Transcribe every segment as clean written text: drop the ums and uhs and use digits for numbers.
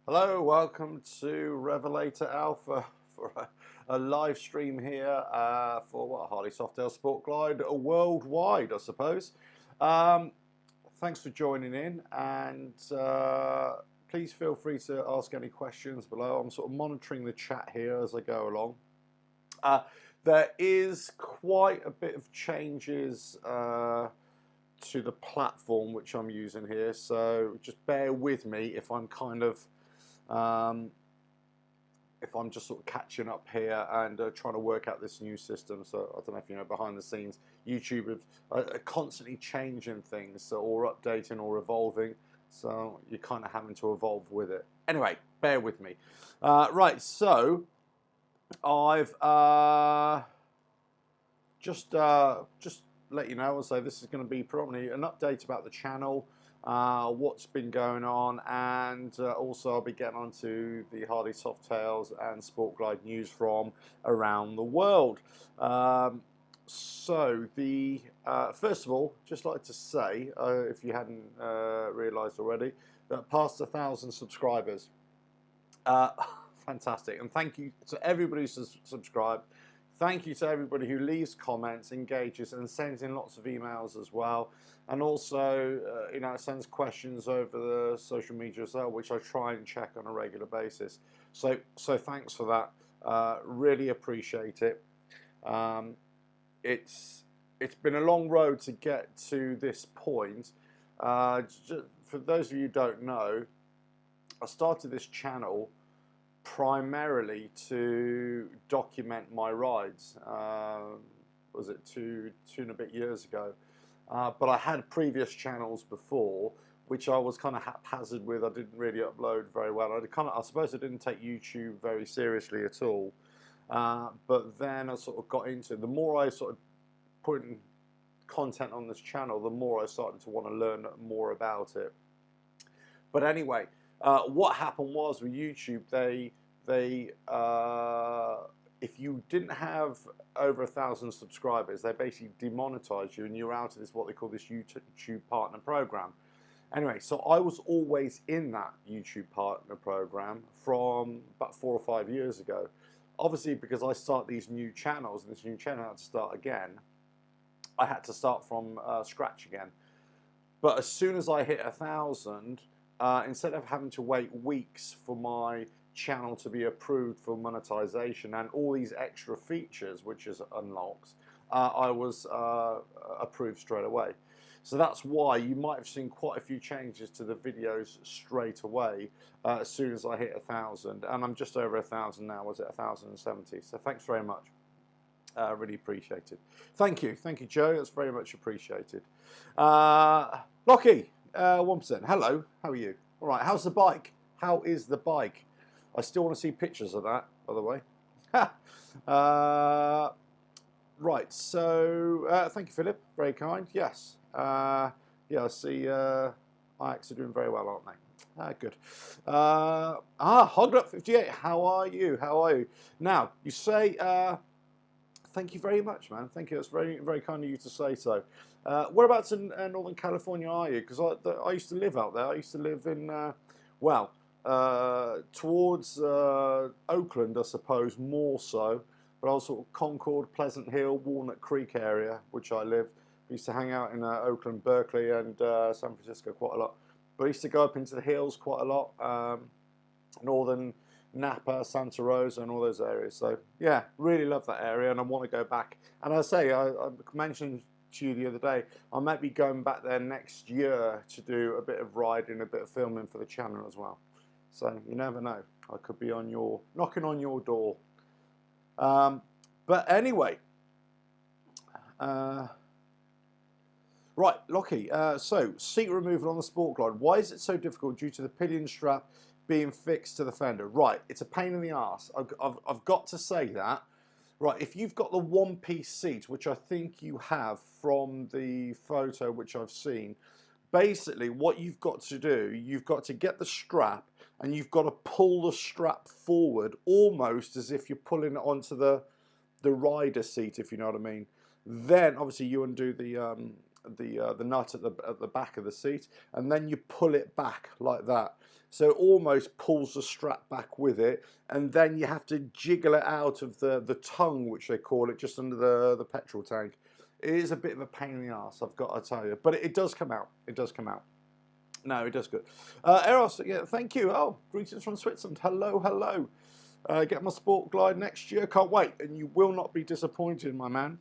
Hello, welcome to RevelatorAlf for a live stream here for what, Harley Softail Sport Glide worldwide, I suppose. Thanks for joining in, and please feel free to ask any questions below. I'm sort of monitoring the chat here as I go along. There is quite a bit of changes to the platform which I'm using here, so just bear with me if I'm kind of if I'm just sort of catching up here and trying to work out this new system. So I don't know if you know, behind the scenes, YouTube are constantly changing things, or updating or evolving. So you're kind of having to evolve with it. Anyway, bear with me. Right, so I've just let you know, I'll say this is going to be predominantly an update about the channel, what's been going on, and also I'll be getting onto the Harley Softails and Sport Glide news from around the world. So the first of all, just like to say, if you hadn't realised already, that past 1,000 subscribers. Fantastic, and thank you to everybody who's subscribed. Thank you to everybody who leaves comments, engages, and sends in lots of emails as well. And also, sends questions over the social media as well, which I try and check on a regular basis. So thanks for that. Really appreciate it. It's been a long road to get to this point. For those of you who don't know, I started this channel primarily to document my rides. Was it two and a bit years ago? But I had previous channels before, which I was kind of haphazard with. I didn't really upload very well. I suppose I didn't take YouTube very seriously at all. But then I sort of got into, the more I sort of put in content on this channel, the more I started to want to learn more about it. But anyway, what happened was with YouTube, if you didn't have over 1,000 subscribers, they basically demonetized you, and you're out of this, what they call this YouTube partner program. Anyway, so I was always in that YouTube partner program from about 4 or 5 years ago. Obviously, because I start these new channels, and this new channel had to start again, I had to start from scratch again. But as soon as I hit 1,000, instead of having to wait weeks for my channel to be approved for monetization and all these extra features which is unlocks, I was approved straight away. So that's why you might have seen quite a few changes to the videos straight away as soon as I hit 1,000, and I'm just over 1,000 now. Was it 1,070? So thanks very much. Really appreciate it. Thank you, Joe. That's very much appreciated. Lockie, 1%. Hello, how are you? All right. How's the bike? How is the bike? I still want to see pictures of that, by the way. Right. So thank you, Philip. Very kind. Yes. Yeah. I see. Ajax are doing very well, aren't they? Good. Hogduck58. How are you? How are you? Now you say. Thank you very much, man. Thank you. That's very, very kind of you to say so. Whereabouts in Northern California are you? Because I used to live out there. I used to live in, towards Oakland, I suppose, more so. But I was sort of Concord, Pleasant Hill, Walnut Creek area, which I lived. I used to hang out in Oakland, Berkeley, and San Francisco quite a lot. But I used to go up into the hills quite a lot. Northern Napa, Santa Rosa, and all those areas. So yeah, really love that area, and I want to go back. And I say, I mentioned to you the other day, I might be going back there next year to do a bit of riding, a bit of filming for the channel as well. So you never know, I could be knocking on your door. But anyway, right, Lockie. So seat removal on the Sport Glide. Why is it so difficult due to the pillion strap being fixed to the fender? Right, it's a pain in the arse. I've got to say that. Right, if you've got the one-piece seat, which I think you have from the photo which I've seen, basically what you've got to do, you've got to get the strap and you've got to pull the strap forward almost as if you're pulling it onto the rider seat, if you know what I mean. Then obviously you undo the nut at the back of the seat, and then you pull it back like that. So it almost pulls the strap back with it, and then you have to jiggle it out of the tongue, which they call it, just under the petrol tank. It is a bit of a pain in the arse, I've got to tell you, but it does come out. It does come out. No, it does good. Eros, yeah, thank you. Oh, greetings from Switzerland. Hello, hello. Get my Sport Glide next year. Can't wait, and you will not be disappointed, my man.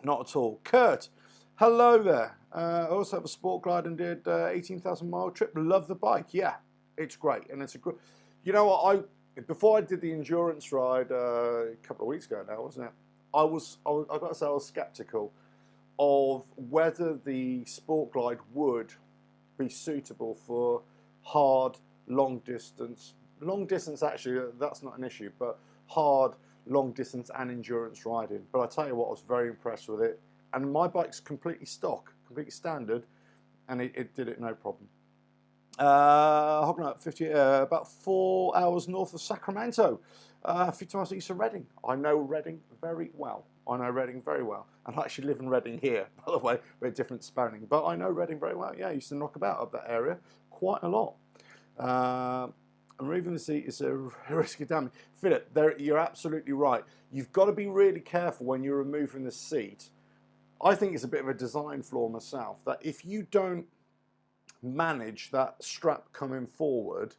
Not at all. Kurt, hello there. I also have a Sport Glide and did 18,000 mile trip. Love the bike. Yeah, it's great, and it's a good. You know what? Before I did the endurance ride a couple of weeks ago now, wasn't it? I've got to say I was skeptical of whether the Sport Glide would be suitable for hard, long distance. Long distance, actually, that's not an issue, but hard, long distance and endurance riding. But I tell you what, I was very impressed with it. And my bike's completely stock, completely standard, and it did it no problem. Hogging up 50, about 4 hours north of Sacramento, 50 miles east of Reading. I know Reading very well. I know Reading very well. And I actually live in Reading here, by the way, with different spelling. But I know Reading very well. Yeah, I used to knock about up that area quite a lot. And removing the seat is a risk of damage. Philip, you're absolutely right. You've got to be really careful when you're removing the seat. I think it's a bit of a design flaw myself, that if you don't manage that strap coming forward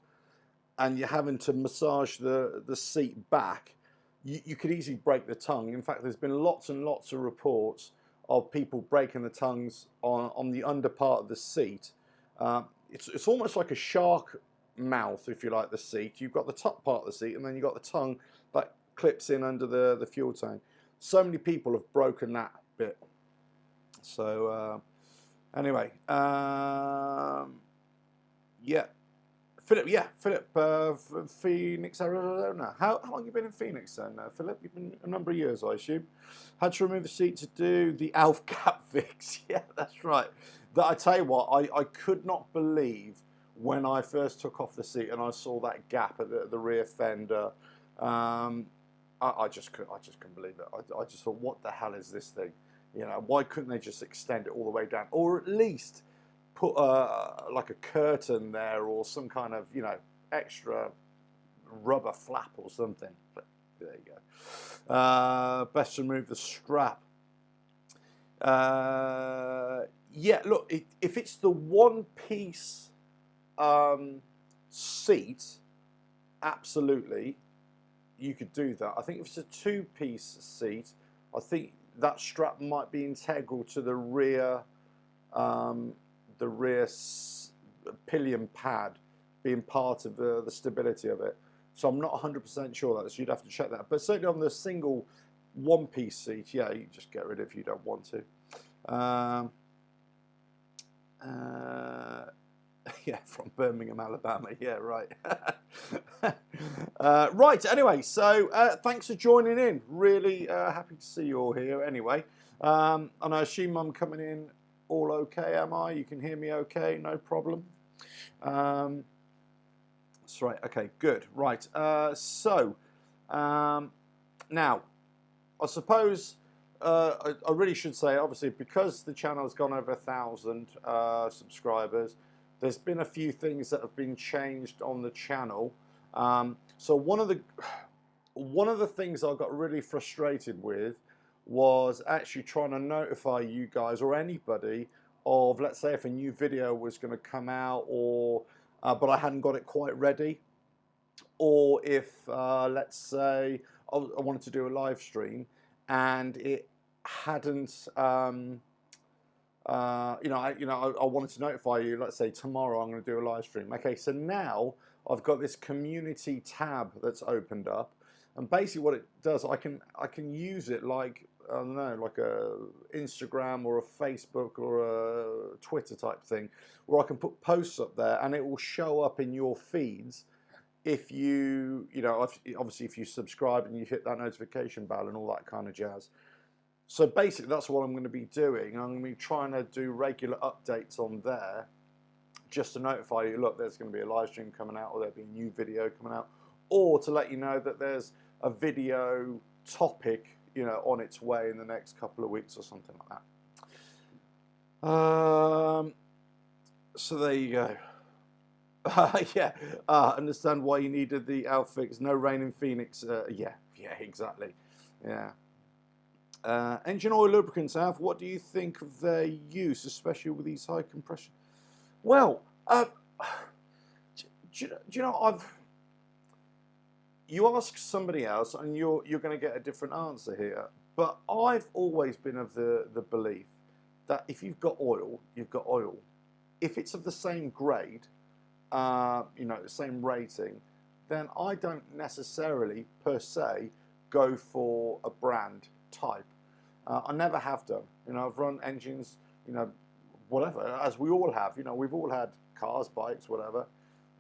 and you're having to massage the seat back, you could easily break the tongue. In fact, there's been lots and lots of reports of people breaking the tongues on the under part of the seat. It's almost like a shark mouth, if you like, the seat. You've got the top part of the seat, and then you've got the tongue that clips in under the fuel tank. So many people have broken that bit. So anyway, yeah. Philip, Phoenix, Arizona. How long have you been in Phoenix then, Philip? You've been a number of years, I assume. Had to remove the seat to do the ALF gap fix. Yeah, that's right. I tell you what, I could not believe when I first took off the seat and I saw that gap at the rear fender. I just couldn't believe it. I just thought, what the hell is this thing? You know, why couldn't they just extend it all the way down, or at least put like a curtain there, or some kind of, you know, extra rubber flap or something? But there you go. Best to remove the strap. Yeah, look, if it's the one-piece seat, absolutely, you could do that. I think if it's a two-piece seat, I think that strap might be integral to the rear pillion pad being part of the stability of it. So I'm not 100% sure that, so you'd have to check that. But certainly on the single one-piece seat, yeah, you just get rid of it if you don't want to. Yeah, from Birmingham, Alabama. Yeah, right. Right, anyway, so thanks for joining in. Really happy to see you all here anyway. And I assume I'm coming in all okay, am I? You can hear me okay, no problem. That's right, okay, good. Right, so now, I suppose I really should say, obviously, because the channel's gone over 1,000 subscribers, there's been a few things that have been changed on the channel. So one of the things I got really frustrated with was actually trying to notify you guys or anybody of, let's say, if a new video was going to come out, or but I hadn't got it quite ready, or if let's say I wanted to do a live stream and it hadn't, I wanted to notify you, let's say tomorrow I'm going to do a live stream. Okay, so now I've got this community tab that's opened up, and basically what it does, I can use it like, I don't know, like a Instagram or a Facebook or a Twitter type thing, where I can put posts up there and it will show up in your feeds if you obviously if you subscribe and you hit that notification bell and all that kind of jazz. So basically that's what I'm going to be doing. I'm going to be trying to do regular updates on there just to notify you, look, there's going to be a live stream coming out, or there'll be a new video coming out, or to let you know that there's a video topic, you know, on its way in the next couple of weeks or something like that. So there you go. Yeah, understand why you needed the Alf fix. No rain in Phoenix. Yeah, exactly. Yeah. Engine oil lubricants, Alf, what do you think of their use, especially with these high compression? Well, do you know, you ask somebody else and you're going to get a different answer here. But I've always been of the belief that if you've got oil, you've got oil. If it's of the same grade, you know, the same rating, then I don't necessarily per se go for a brand type. I never have done. You know, I've run engines, you know, whatever, as we all have. You know, we've all had cars, bikes, whatever.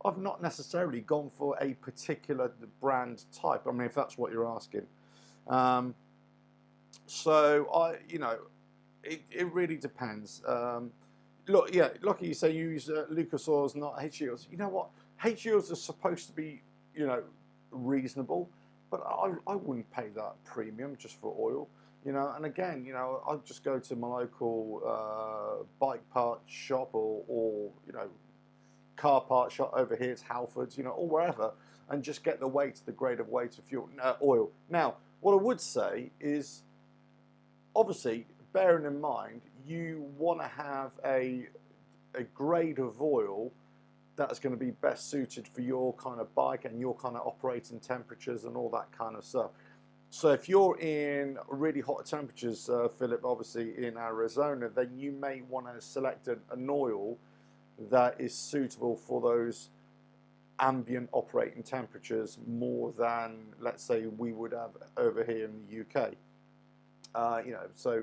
I've not necessarily gone for a particular brand type. I mean, if that's what you're asking. So you know, it really depends. Look, yeah, like you say, you use Lucas oils, not HEOs. You know what? HEOs are supposed to be, you know, reasonable, but I wouldn't pay that premium just for oil. You know, and again, you know, I'd just go to my local bike part shop or you know, car part shop over here, it's Halfords, you know, or wherever, and just get the weight, the grade of weight of fuel, oil. Now, what I would say is, obviously, bearing in mind, you want to have a grade of oil that's going to be best suited for your kind of bike and your kind of operating temperatures and all that kind of stuff. So if you're in really hot temperatures, Philip, obviously in Arizona, then you may want to select an oil that is suitable for those ambient operating temperatures more than, let's say, we would have over here in the UK. You know, so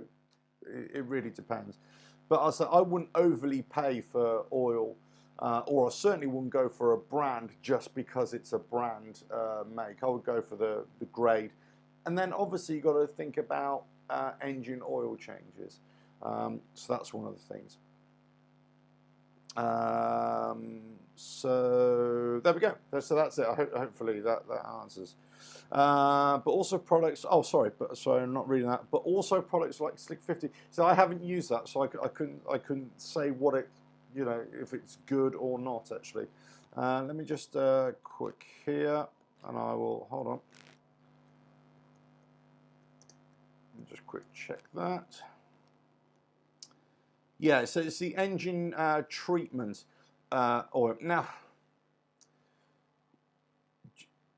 it really depends. But I wouldn't overly pay for oil, or I certainly wouldn't go for a brand just because it's a brand make. I would go for the grade. And then obviously you've got to think about engine oil changes. So that's one of the things. So there we go. So that's it. Hopefully that answers. But also products. Oh, sorry, I'm not reading that. But also products like Slick 50. So I haven't used that, so I couldn't say what it, you know, if it's good or not actually. Let me just quick here, and I will hold on. Just quick check that. Yeah, so it's the engine treatment oil. Now,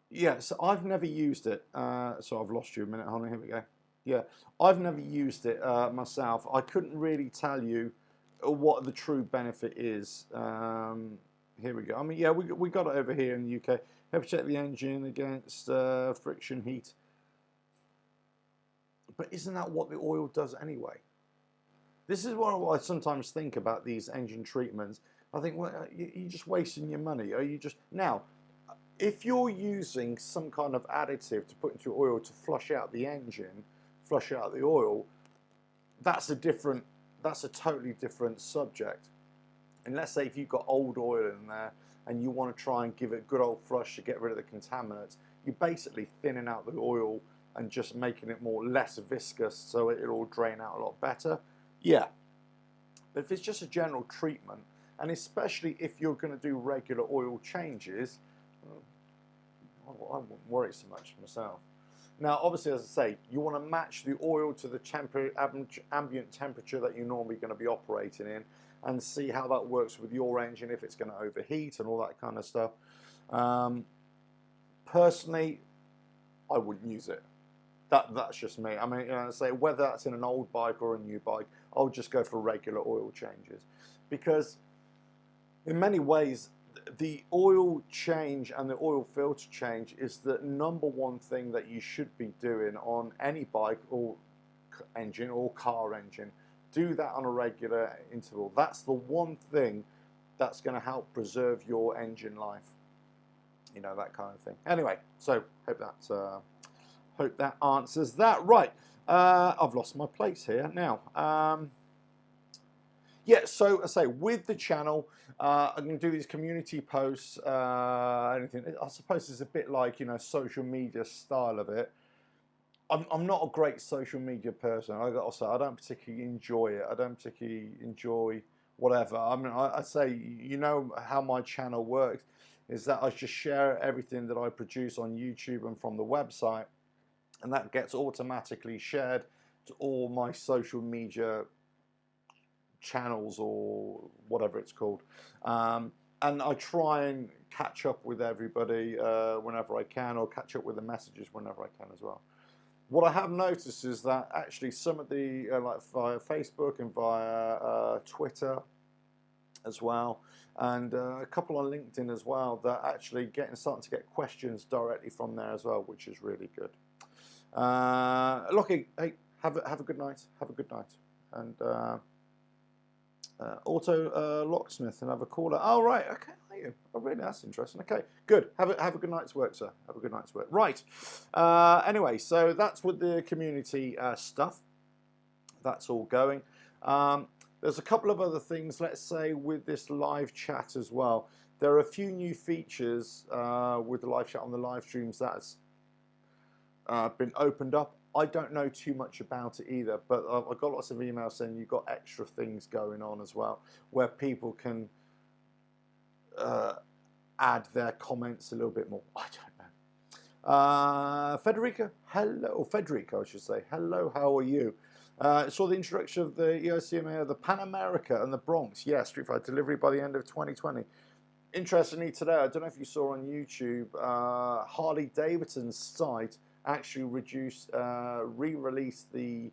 yeah, so I've never used it. So I've lost you a minute. Hold on, here we go. Yeah, I've never used it myself. I couldn't really tell you what the true benefit is. Here we go. I mean, yeah, we got it over here in the UK. Have to check the engine against friction heat. But isn't that what the oil does anyway? This is what I sometimes think about these engine treatments. I think, well, you're just wasting your money. Are you just now? If you're using some kind of additive to put into your oil to flush out the engine, flush out the oil, that's a totally different subject. And let's say if you've got old oil in there and you want to try and give it a good old flush to get rid of the contaminants, you're basically thinning out the oil and just making it less viscous so it'll drain out a lot better. Yeah, but if it's just a general treatment, and especially if you're going to do regular oil changes, I wouldn't worry so much myself. Now, obviously, as I say, you want to match the oil to the ambient temperature that you're normally going to be operating in, and see how that works with your engine, if it's going to overheat and all that kind of stuff. Personally, I wouldn't use it. That's just me. I mean, you know, say whether that's in an old bike or a new bike, I'll just go for regular oil changes, because in many ways the oil change and the oil filter change is the number one thing that you should be doing on any bike or engine or car engine. Do that on a regular interval. That's the one thing that's going to help preserve your engine life. You know, that kind of thing. Anyway, so hope that answers that. Right, I've lost my place here now. Yeah, so I say with the channel, I'm going to do these community posts, anything. I suppose it's a bit like, you know, social media style of it. I'm not a great social media person. I got to say, I don't particularly enjoy it. I don't particularly enjoy whatever. I mean, I say, you know how my channel works, is that I just share everything that I produce on YouTube and from the website, and that gets automatically shared to all my social media channels or whatever it's called. And I try and catch up with everybody whenever I can, or catch up with the messages whenever I can as well. What I have noticed is that actually some of the, like via Facebook and via Twitter as well, and a couple on LinkedIn as well, that actually starting to get questions directly from there as well, which is really good. Lockie, hey, have a good night. Have a good night. And Auto Locksmith, another caller. Oh, right, okay. Oh, really? That's interesting. Okay, good. Have a good night's work, sir. Have a good night's work. Right. Anyway, so that's with the community stuff. That's all going. There's a couple of other things, let's say, with this live chat as well. There are a few new features with the live chat on the live streams that's been opened up. I don't know too much about it either, but I've got lots of emails saying you've got extra things going on as well, where people can add their comments a little bit more. I don't know. Federica, hello, or Federica, I should say. Hello, how are you? Saw the introduction of the EOCMA, the Pan America and the Bronx. Yeah, Street Fighter delivery by the end of 2020. Interestingly, today, I don't know if you saw on YouTube, Harley Davidson's site actually re-released the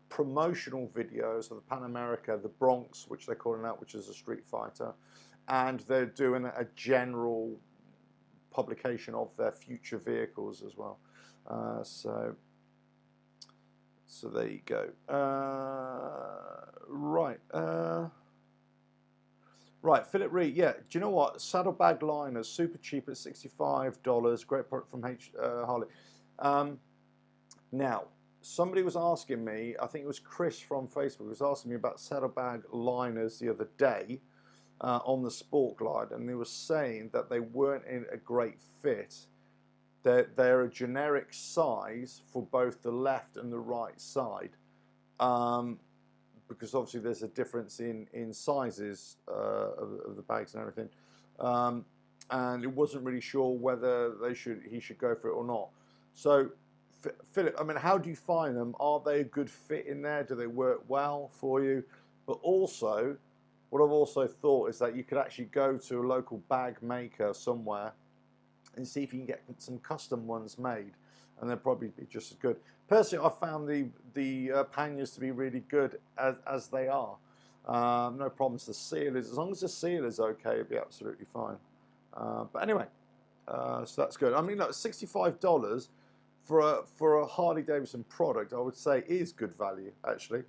promotional videos of the Pan America, the Bronx, which they're calling out, which is a Street Fighter, and they're doing a general publication of their future vehicles as well. So there you go. Right. Right, Philip Reed, yeah, do you know what? Saddlebag liners, super cheap at $65, great product from Harley. Now, somebody was asking me, I think it was Chris from Facebook, was asking me about saddlebag liners the other day on the Sport Glide, and they were saying that they weren't in a great fit. They're a generic size for both the left and the right side. Because obviously there's a difference in sizes of the bags and everything, and it wasn't really sure whether he should go for it or not. So, Philip, I mean, how do you find them? Are they a good fit in there? Do they work well for you? But also, what I've also thought is that you could actually go to a local bag maker somewhere and see if you can get some custom ones made, and they'll probably be just as good. Personally, I found the panniers to be really good as they are. No problems. The seal is, as long as the seal is okay, it'll be absolutely fine. But anyway, so that's good. I mean, look, $65 for a Harley Davidson product, I would say, is good value actually.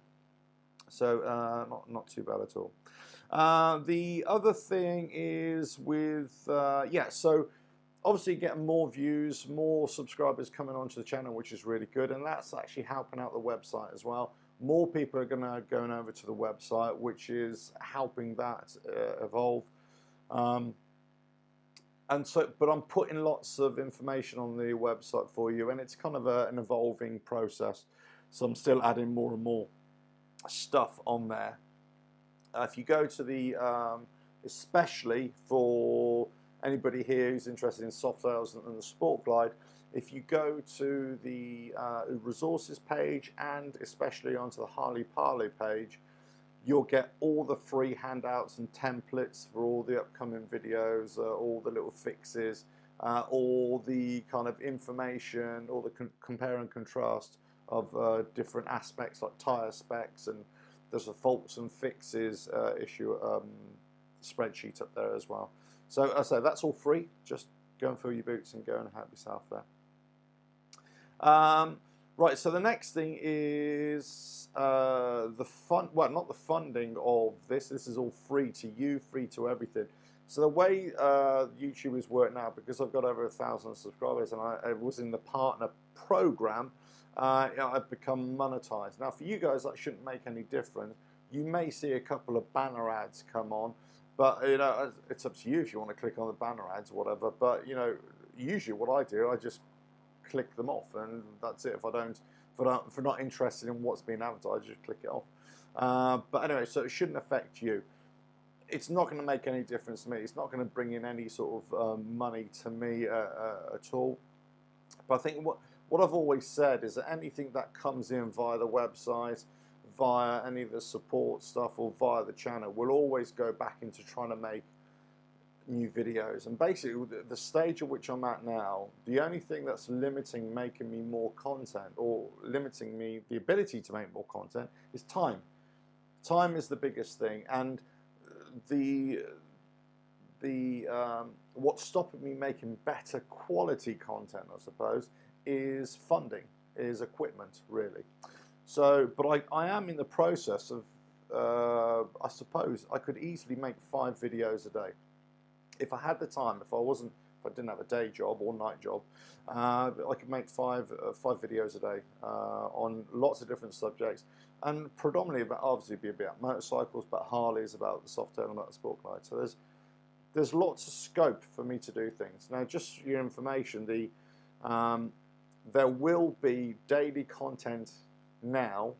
So not too bad at all. The other thing is with so. Obviously, getting more views, more subscribers coming onto the channel, which is really good, and that's actually helping out the website as well. More people are going over to the website, which is helping that evolve. And so, but I'm putting lots of information on the website for you, and it's kind of an evolving process. So I'm still adding more and more stuff on there. If you go to the, especially for anybody here who's interested in Softails and the Sport Glide, if you go to the resources page and especially onto the Harley Parley page, you'll get all the free handouts and templates for all the upcoming videos, all the little fixes, all the kind of information, all the compare and contrast of different aspects like tyre specs, and there's a faults and fixes issue spreadsheet up there as well. So I say that's all free. Just go and fill your boots and go and help yourself there. Right. So the next thing is the fund. Well, not the funding of this. This is all free to you, free to everything. So the way YouTubers work now, because I've got over 1,000 subscribers and I was in the partner program, I've become monetized. Now for you guys, that shouldn't make any difference. You may see a couple of banner ads come on. But, you know, it's up to you if you want to click on the banner ads or whatever. But, you know, usually what I do, I just click them off, and that's it. If I'm not interested in what's being advertised, just click it off. But anyway, so it shouldn't affect you. It's not going to make any difference to me. It's not going to bring in any sort of money to me at all. But I think what I've always said is that anything that comes in via the website, via any of the support stuff, or via the channel, will always go back into trying to make new videos. And basically, the stage at which I'm at now, the only thing that's limiting making me more content, or limiting me the ability to make more content, is time. Time is the biggest thing, and what's stopping me making better quality content, I suppose, is funding, is equipment, really. So, but I am in the process of, I suppose, I could easily make 5 videos a day. If I had the time, if I didn't have a day job or night job, I could make 5 videos a day on lots of different subjects, and predominantly about, obviously, be about motorcycles, about Harleys, about the Softail, and about the sport glide. So there's lots of scope for me to do things. Now, just for your information, there will be daily content now.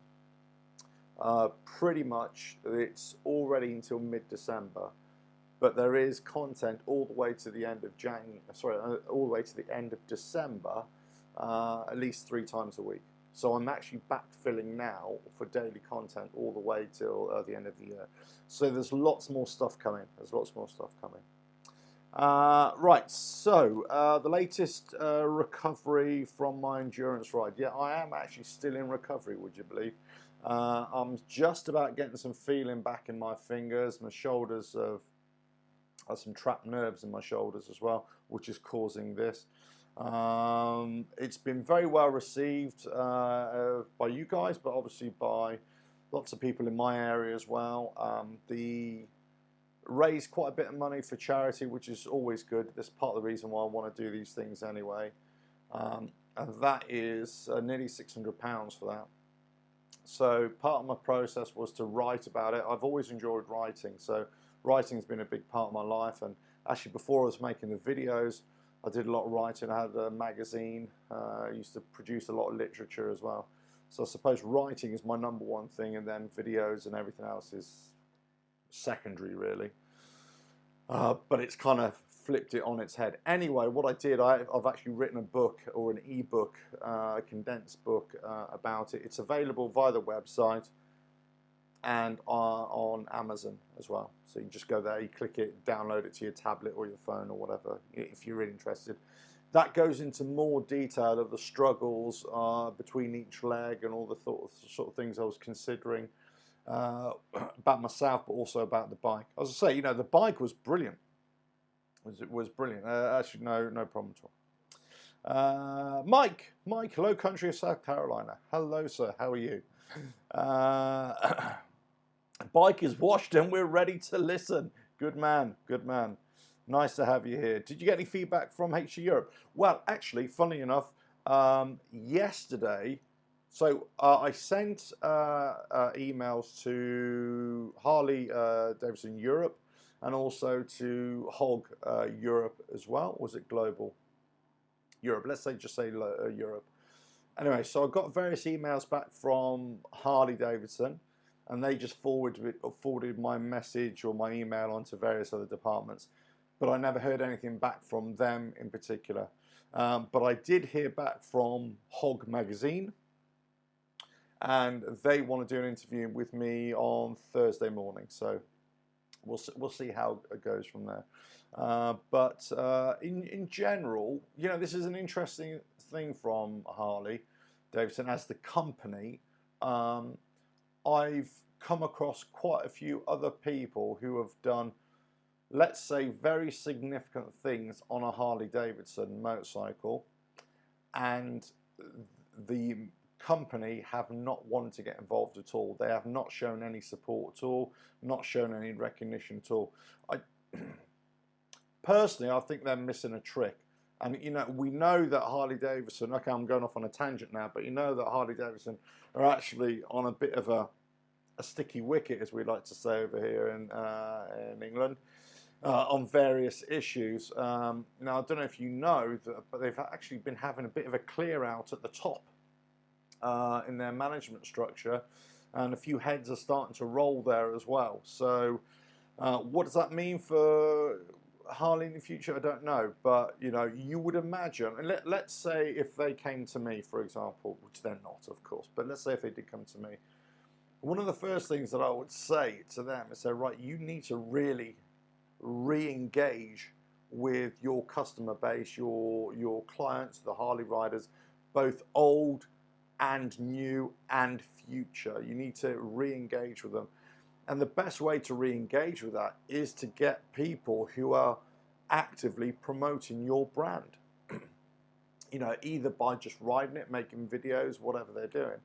Pretty much, it's already until mid-December. But there is content all the way to the end of all the way to the end of December, at least 3 times a week. So I'm actually backfilling now for daily content all the way till the end of the year. So there's lots more stuff coming. Right, so the latest recovery from my endurance ride. Yeah, I am actually still in recovery, would you believe? I'm just about getting some feeling back in my fingers. My shoulders have some trapped nerves in my shoulders as well, which is causing this. It's been very well received by you guys, but obviously by lots of people in my area as well. The raised quite a bit of money for charity, which is always good. That's part of the reason why I want to do these things anyway. And that is nearly £600 for that. So part of my process was to write about it. I've always enjoyed writing, so writing's been a big part of my life. And actually, before I was making the videos, I did a lot of writing. I had a magazine. I used to produce a lot of literature as well. So I suppose writing is my #1 thing, and then videos and everything else is secondary, really. But it's kind of flipped it on its head. Anyway, what I did, I've actually written a book, or an e-book, a condensed book about it. It's available via the website and on Amazon as well. So you just go there, you click it, download it to your tablet or your phone or whatever, if you're really interested. That goes into more detail of the struggles between each leg and all the sort of things I was considering about myself, but also about the bike. As I say, you know, the bike was brilliant. It was brilliant. Actually, no problem at all. Mike, hello, country of South Carolina. Hello, sir. How are you? Bike is washed and we're ready to listen. Good man, good man. Nice to have you here. Did you get any feedback from HC Europe? Well, actually, funnily enough, yesterday, so I sent emails to Harley Davidson Europe and also to Hog Europe as well. Was it Global Europe? Let's just say Europe. Anyway, so I got various emails back from Harley Davidson, and they just forwarded my message or my email onto various other departments. But I never heard anything back from them in particular. But I did hear back from Hog Magazine, and they want to do an interview with me on Thursday morning. So we'll see how it goes from there. But in general, you know, this is an interesting thing from Harley Davidson as the company. I've come across quite a few other people who have done, let's say, very significant things on a Harley Davidson motorcycle, and the company have not wanted to get involved at all. They have not shown any support at all, not shown any recognition at all. Personally, I think they're missing a trick. And, you know, we know that Harley Davidson, okay, I'm going off on a tangent now, but you know that Harley Davidson are actually on a bit of a sticky wicket, as we like to say over here in England. on various issues. Now, I don't know if you know that, but they've actually been having a bit of a clear out at the top in their management structure, and a few heads are starting to roll there as well. So what does that mean for Harley in the future? I don't know, but you know, you would imagine, and let's say if they came to me, for example, which they're not, of course, but let's say if they did come to me, one of the first things that I would say to them is say, right, you need to really re-engage with your customer base, your clients, the Harley riders, both old and new and future. You need to re-engage with them. And the best way to re-engage with that is to get people who are actively promoting your brand. You know, either by just riding it, making videos, whatever they're doing.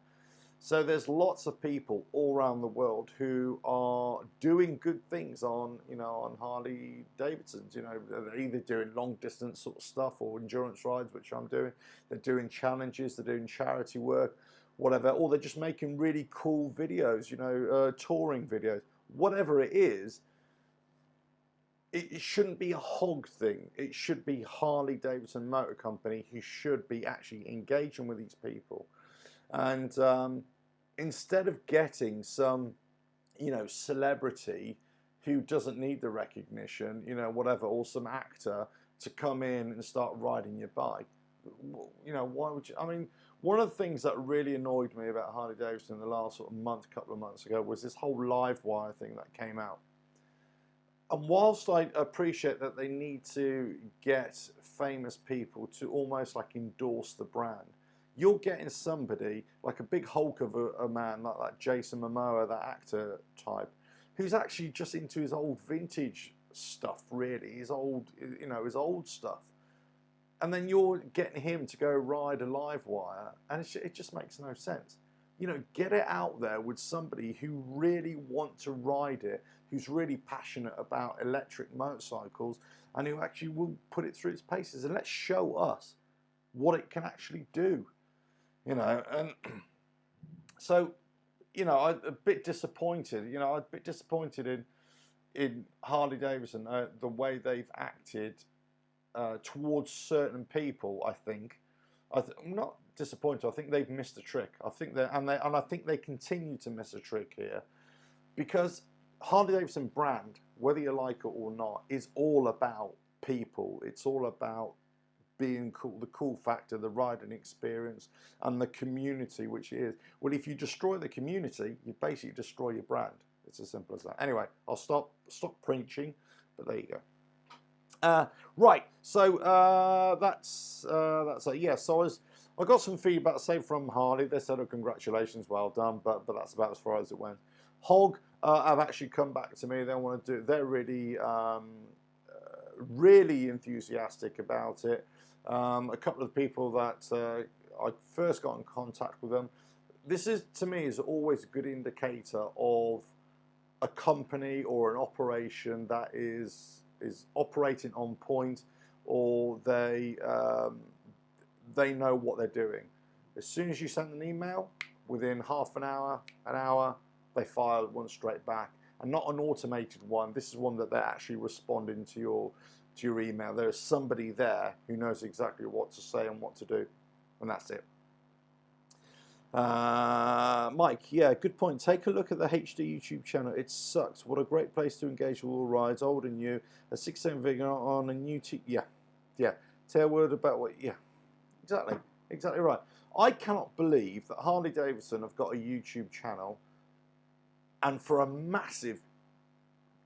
So there's lots of people all around the world who are doing good things on, you know, on Harley Davidsons. You know, they're either doing long distance sort of stuff or endurance rides, which I'm doing. They're doing challenges, they're doing charity work, whatever, or they're just making really cool videos, you know, touring videos. Whatever it is, it shouldn't be a hog thing. It should be Harley Davidson Motor Company who should be actually engaging with these people. And instead of getting some, you know, celebrity who doesn't need the recognition, you know, whatever, or some actor to come in and start riding your bike, you know, why would you? I mean, one of the things that really annoyed me about Harley Davidson the last sort of month, couple of months ago, was this whole live wire thing that came out. And whilst I appreciate that they need to get famous people to almost like endorse the brand, you're getting somebody like a big hulk of a man like that Jason Momoa, that actor type, who's actually just into his old vintage stuff, really, his old, you know, his old stuff. And then you're getting him to go ride a live wire, and it just makes no sense. You know, get it out there with somebody who really wants to ride it, who's really passionate about electric motorcycles, and who actually will put it through its paces, and let's show us what it can actually do. You know, and so, you know, I'm a bit disappointed. You know, I'm a bit disappointed in Harley Davidson, the way they've acted towards certain people. I think, I'm not disappointed. I think they've missed a trick. I think and I think they continue to miss a trick here, because Harley Davidson brand, whether you like it or not, is all about people. It's all about being cool, the cool factor, the riding experience, and the community, which it is. Well, if you destroy the community, you basically destroy your brand. It's as simple as that. Anyway, I'll stop preaching, but there you go. Right, so that's it. Yeah, so I got some feedback, say, from Harley. They said, "Oh, congratulations, well done," but that's about as far as it went. Hog have actually come back to me. They want to do. They're really really enthusiastic about it. A couple of people that I first got in contact with them. This is, to me, is always a good indicator of a company or an operation that is operating on point, or they know what they're doing. As soon as you send an email, within half an hour, they fire one straight back, and not an automated one. This is one that they're actually responding to your email. There's somebody there who knows exactly what to say and what to do, and that's it. Mike, yeah, good point. Take a look at the HD YouTube channel. It sucks. What a great place to engage with all rides, old and new. A 6-7 figure on a new yeah. Say a word about what, yeah, exactly right. I cannot believe that Harley Davidson have got a YouTube channel, and for a massive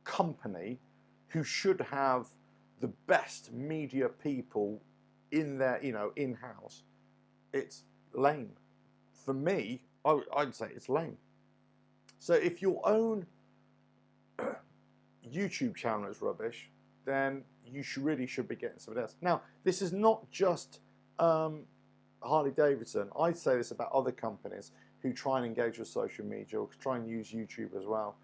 company who should have the best media people in their, you know, in-house, it's lame. For me, I'd say it's lame. So if your own YouTube channel is rubbish, then you really should be getting somebody else. Now, this is not just Harley Davidson. I'd say this about other companies who try and engage with social media or try and use YouTube as well.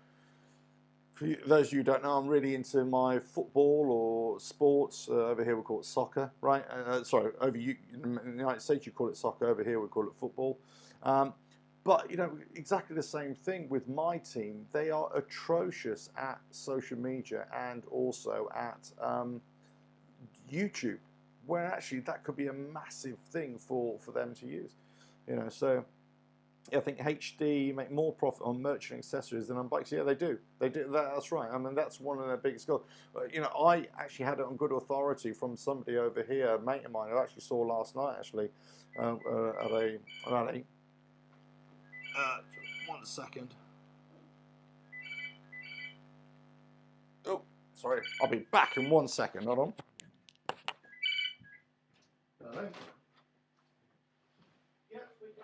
For those of you who don't know, I'm really into my football or sports. Over here we call it soccer, right? Sorry, in the United States you call it soccer. Over here we call it football. But, you know, exactly the same thing with my team. They are atrocious at social media and also at YouTube, where actually that could be a massive thing for them to use. You know, so I think HD make more profit on merchant accessories than on bikes. Yeah, they do. They do. That's right. I mean, that's one of their biggest goals. You know, I actually had it on good authority from somebody over here, a mate of mine, who I actually saw last night, actually, at a rally. Just 1 second. Oh, sorry. I'll be back in 1 second. Hold on. Hello. Yeah, speaking.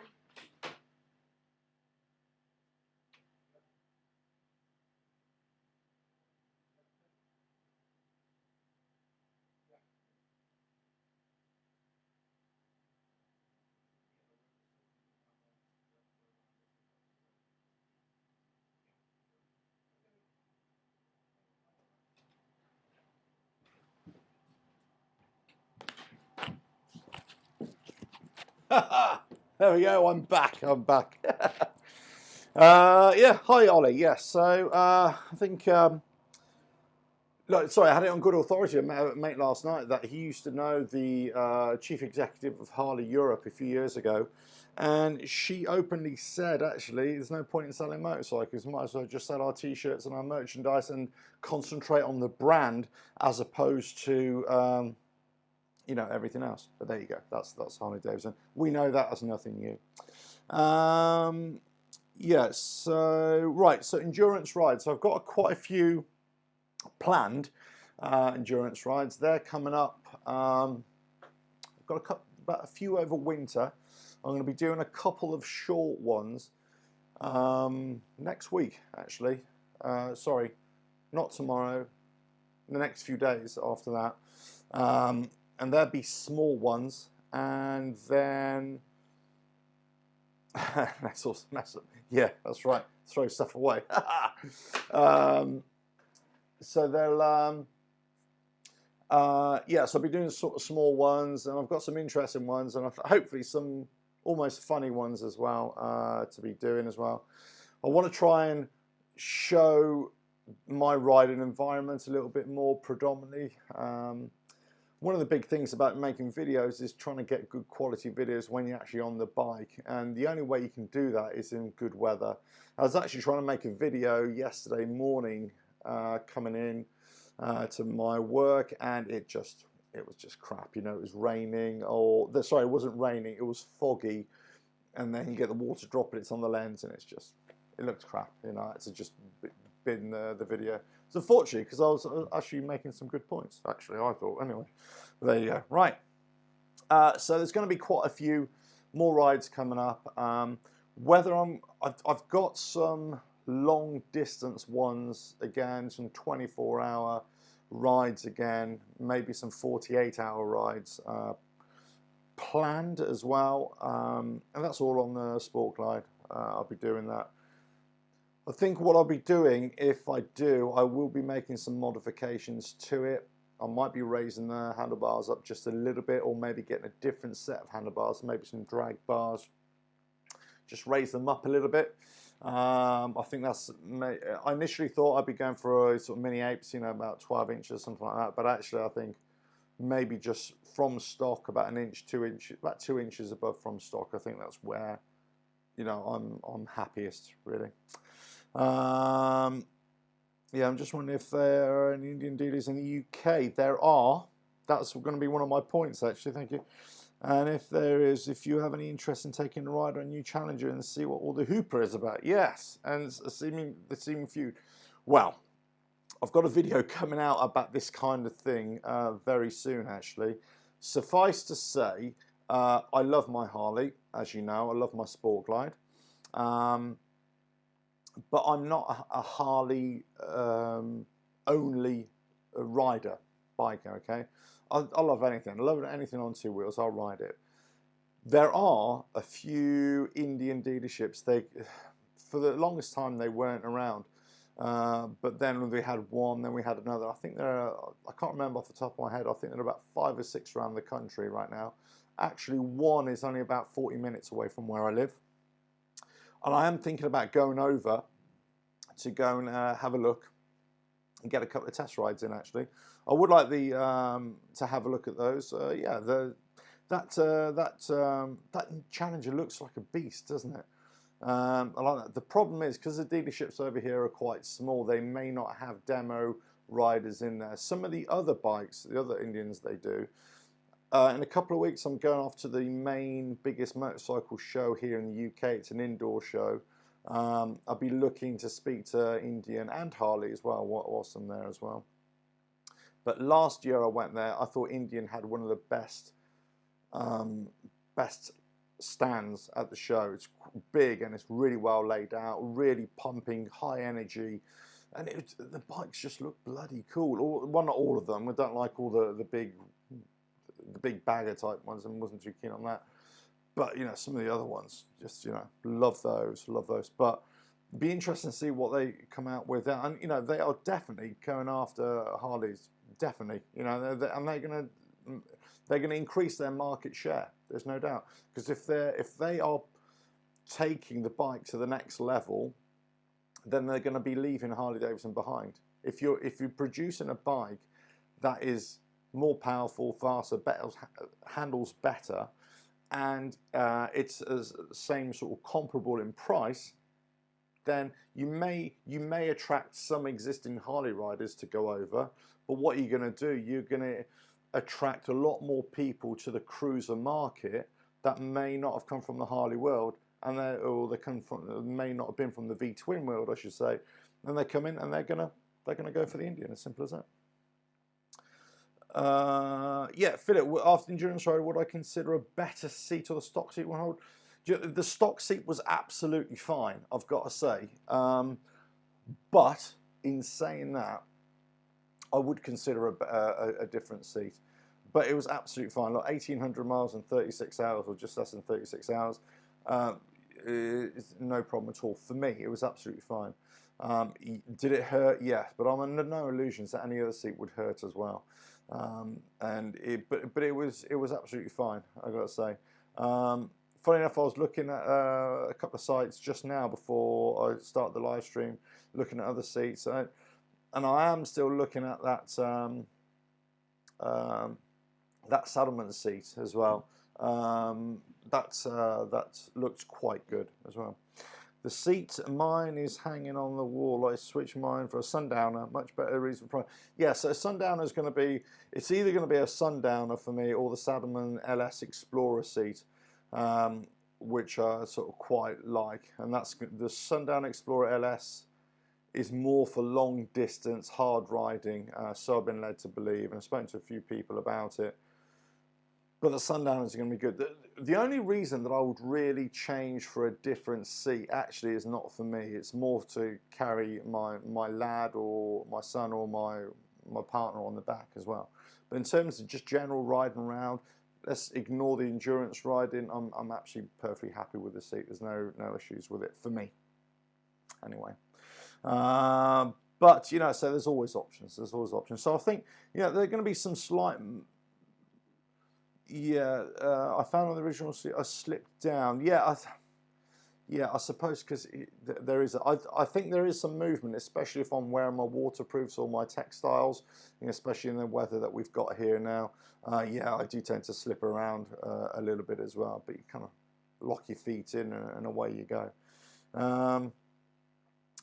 There we go. I'm back. I'm back. Yeah. Hi, Ollie. Yes. So I think. Look, sorry, I had it on good authority. A mate last night that he used to know the chief executive of Harley Europe a few years ago, and she openly said, actually, there's no point in selling motorcycles. We might as well just sell our T-shirts and our merchandise and concentrate on the brand as opposed to. You know, everything else. But there you go. That's Harley Davidson. We know that as nothing new. Yeah. So right. So endurance rides. So I've got quite a few planned endurance rides. They're coming up. I've got about a few over winter. I'm going to be doing a couple of short ones next week. Actually, sorry, not tomorrow. The next few days after that. And there'll be small ones, and then that's also yeah, that's right. Throw stuff away. So they'll yeah. So I'll be doing sort of small ones, and I've got some interesting ones, and hopefully some almost funny ones as well to be doing as well. I want to try and show my riding environment a little bit more predominantly. One of the big things about making videos is trying to get good quality videos when you're actually on the bike, and the only way you can do that is in good weather. I was actually trying to make a video yesterday morning coming in to my work, and it was just crap. You know, it was raining, or sorry, it wasn't raining, it was foggy, and then you get the water droplets on the lens, and it looks crap. You know, it's just bin the video. So unfortunately, because I was actually making some good points, actually, I thought. Anyway, there you go. Right. So there's going to be quite a few more rides coming up. Whether I've got some long distance ones again, some 24-hour rides again, maybe some 48-hour rides planned as well, and that's all on the Sport Glide. I'll be doing that. I think what I'll be doing, if I do, I will be making some modifications to it. I might be raising the handlebars up just a little bit, or maybe getting a different set of handlebars, maybe some drag bars. Just raise them up a little bit. I think I initially thought I'd be going for a sort of mini apes, you know, about 12 inches, something like that. But actually, I think maybe just from stock, about an inch, 2 inches, about 2 inches above from stock. I think that's where, you know, I'm happiest, really. Yeah, I'm just wondering if there are any Indian dealers in the UK. There are. That's going to be one of my points, actually. Thank you. And if there is, if you have any interest in taking a ride on a new Challenger and see what all the hooper is about, yes. And the seeming feud. Well, I've got a video coming out about this kind of thing very soon, actually. Suffice to say, I love my Harley, as you know. I love my Sport Glide. But I'm not a Harley only rider, biker, okay? I love anything. I love anything on two wheels, I'll ride it. There are a few Indian dealerships, for the longest time they weren't around. But then we had one, then we had another. I think I can't remember off the top of my head, I think there are about 5 or 6 around the country right now. Actually, one is only about 40 minutes away from where I live. And I am thinking about going over to go and have a look and get a couple of test rides in. Actually, I would like to have a look at those. Yeah, that Challenger looks like a beast, doesn't it? I like that. The problem is, because the dealerships over here are quite small, they may not have demo riders in there. Some of the other bikes, the other Indians, they do. In a couple of weeks, I'm going off to the main, biggest motorcycle show here in the UK. It's an indoor show. I'll be looking to speak to Indian and Harley as well, whilst I'm there as well. But last year I went there, I thought Indian had one of the best stands at the show. It's big and it's really well laid out, really pumping, high energy, and the bikes just look bloody cool. Well, not all of them. I don't like all the big bagger type ones, and wasn't too keen on that. But you know, some of the other ones, just, you know, love those. But it'd be interesting to see what they come out with. And you know, they are definitely going after Harleys. Definitely, you know, and they're gonna increase their market share. There's no doubt, because if they are taking the bike to the next level, then they're going to be leaving Harley Davidson behind. If you're producing a bike that is more powerful, faster, better, handles better, and it's the same sort of comparable in price, then you may attract some existing Harley riders to go over. But what you're going to do, you're going to attract a lot more people to the cruiser market that may not have come from the Harley world, and may not have been from the V twin world, I should say, and they come in and they're gonna go for the Indian. As simple as that. Yeah, Philip, after endurance ride, would I consider a better seat or the stock seat one hold? The stock seat was absolutely fine, I've got to say, but in saying that, I would consider a different seat. But it was absolutely fine. Like 1,800 miles in 36 hours, or just less than 36 hours, it's no problem at all. For me, it was absolutely fine. Did it hurt? Yeah, but I'm under no illusions that any other seat would hurt as well. But it was absolutely fine, I've got to say. Funny enough, I was looking at a couple of sites just now before I start the live stream, looking at other seats. And I am still looking at that that Saddleman seat as well. That looks quite good as well. The seat, mine is hanging on the wall. I switched mine for a Sundowner, much better reason for. Yeah, so Sundowner is going to be. It's either going to be a Sundowner for me or the Saddleman LS Explorer seat, which I sort of quite like. And that's the Sundowner Explorer LS. Is more for long distance, hard riding, so I've been led to believe, and I've spoken to a few people about it. But the Sundowners are going to be good. The only reason that I would really change for a different seat actually is not for me. It's more to carry my lad or my son or my partner on the back as well. But in terms of just general riding around, let's ignore the endurance riding. I'm actually perfectly happy with the seat. There's no issues with it for me. Anyway. But you know, so there's always options. So I think, yeah, there are going to be some slight. Yeah, I found on the original seat I slipped down. Yeah, I suppose because there is. I think there is some movement, especially if I'm wearing my waterproofs or my textiles, especially in the weather that we've got here now. Yeah, I do tend to slip around a little bit as well, but you kind of lock your feet in and away you go.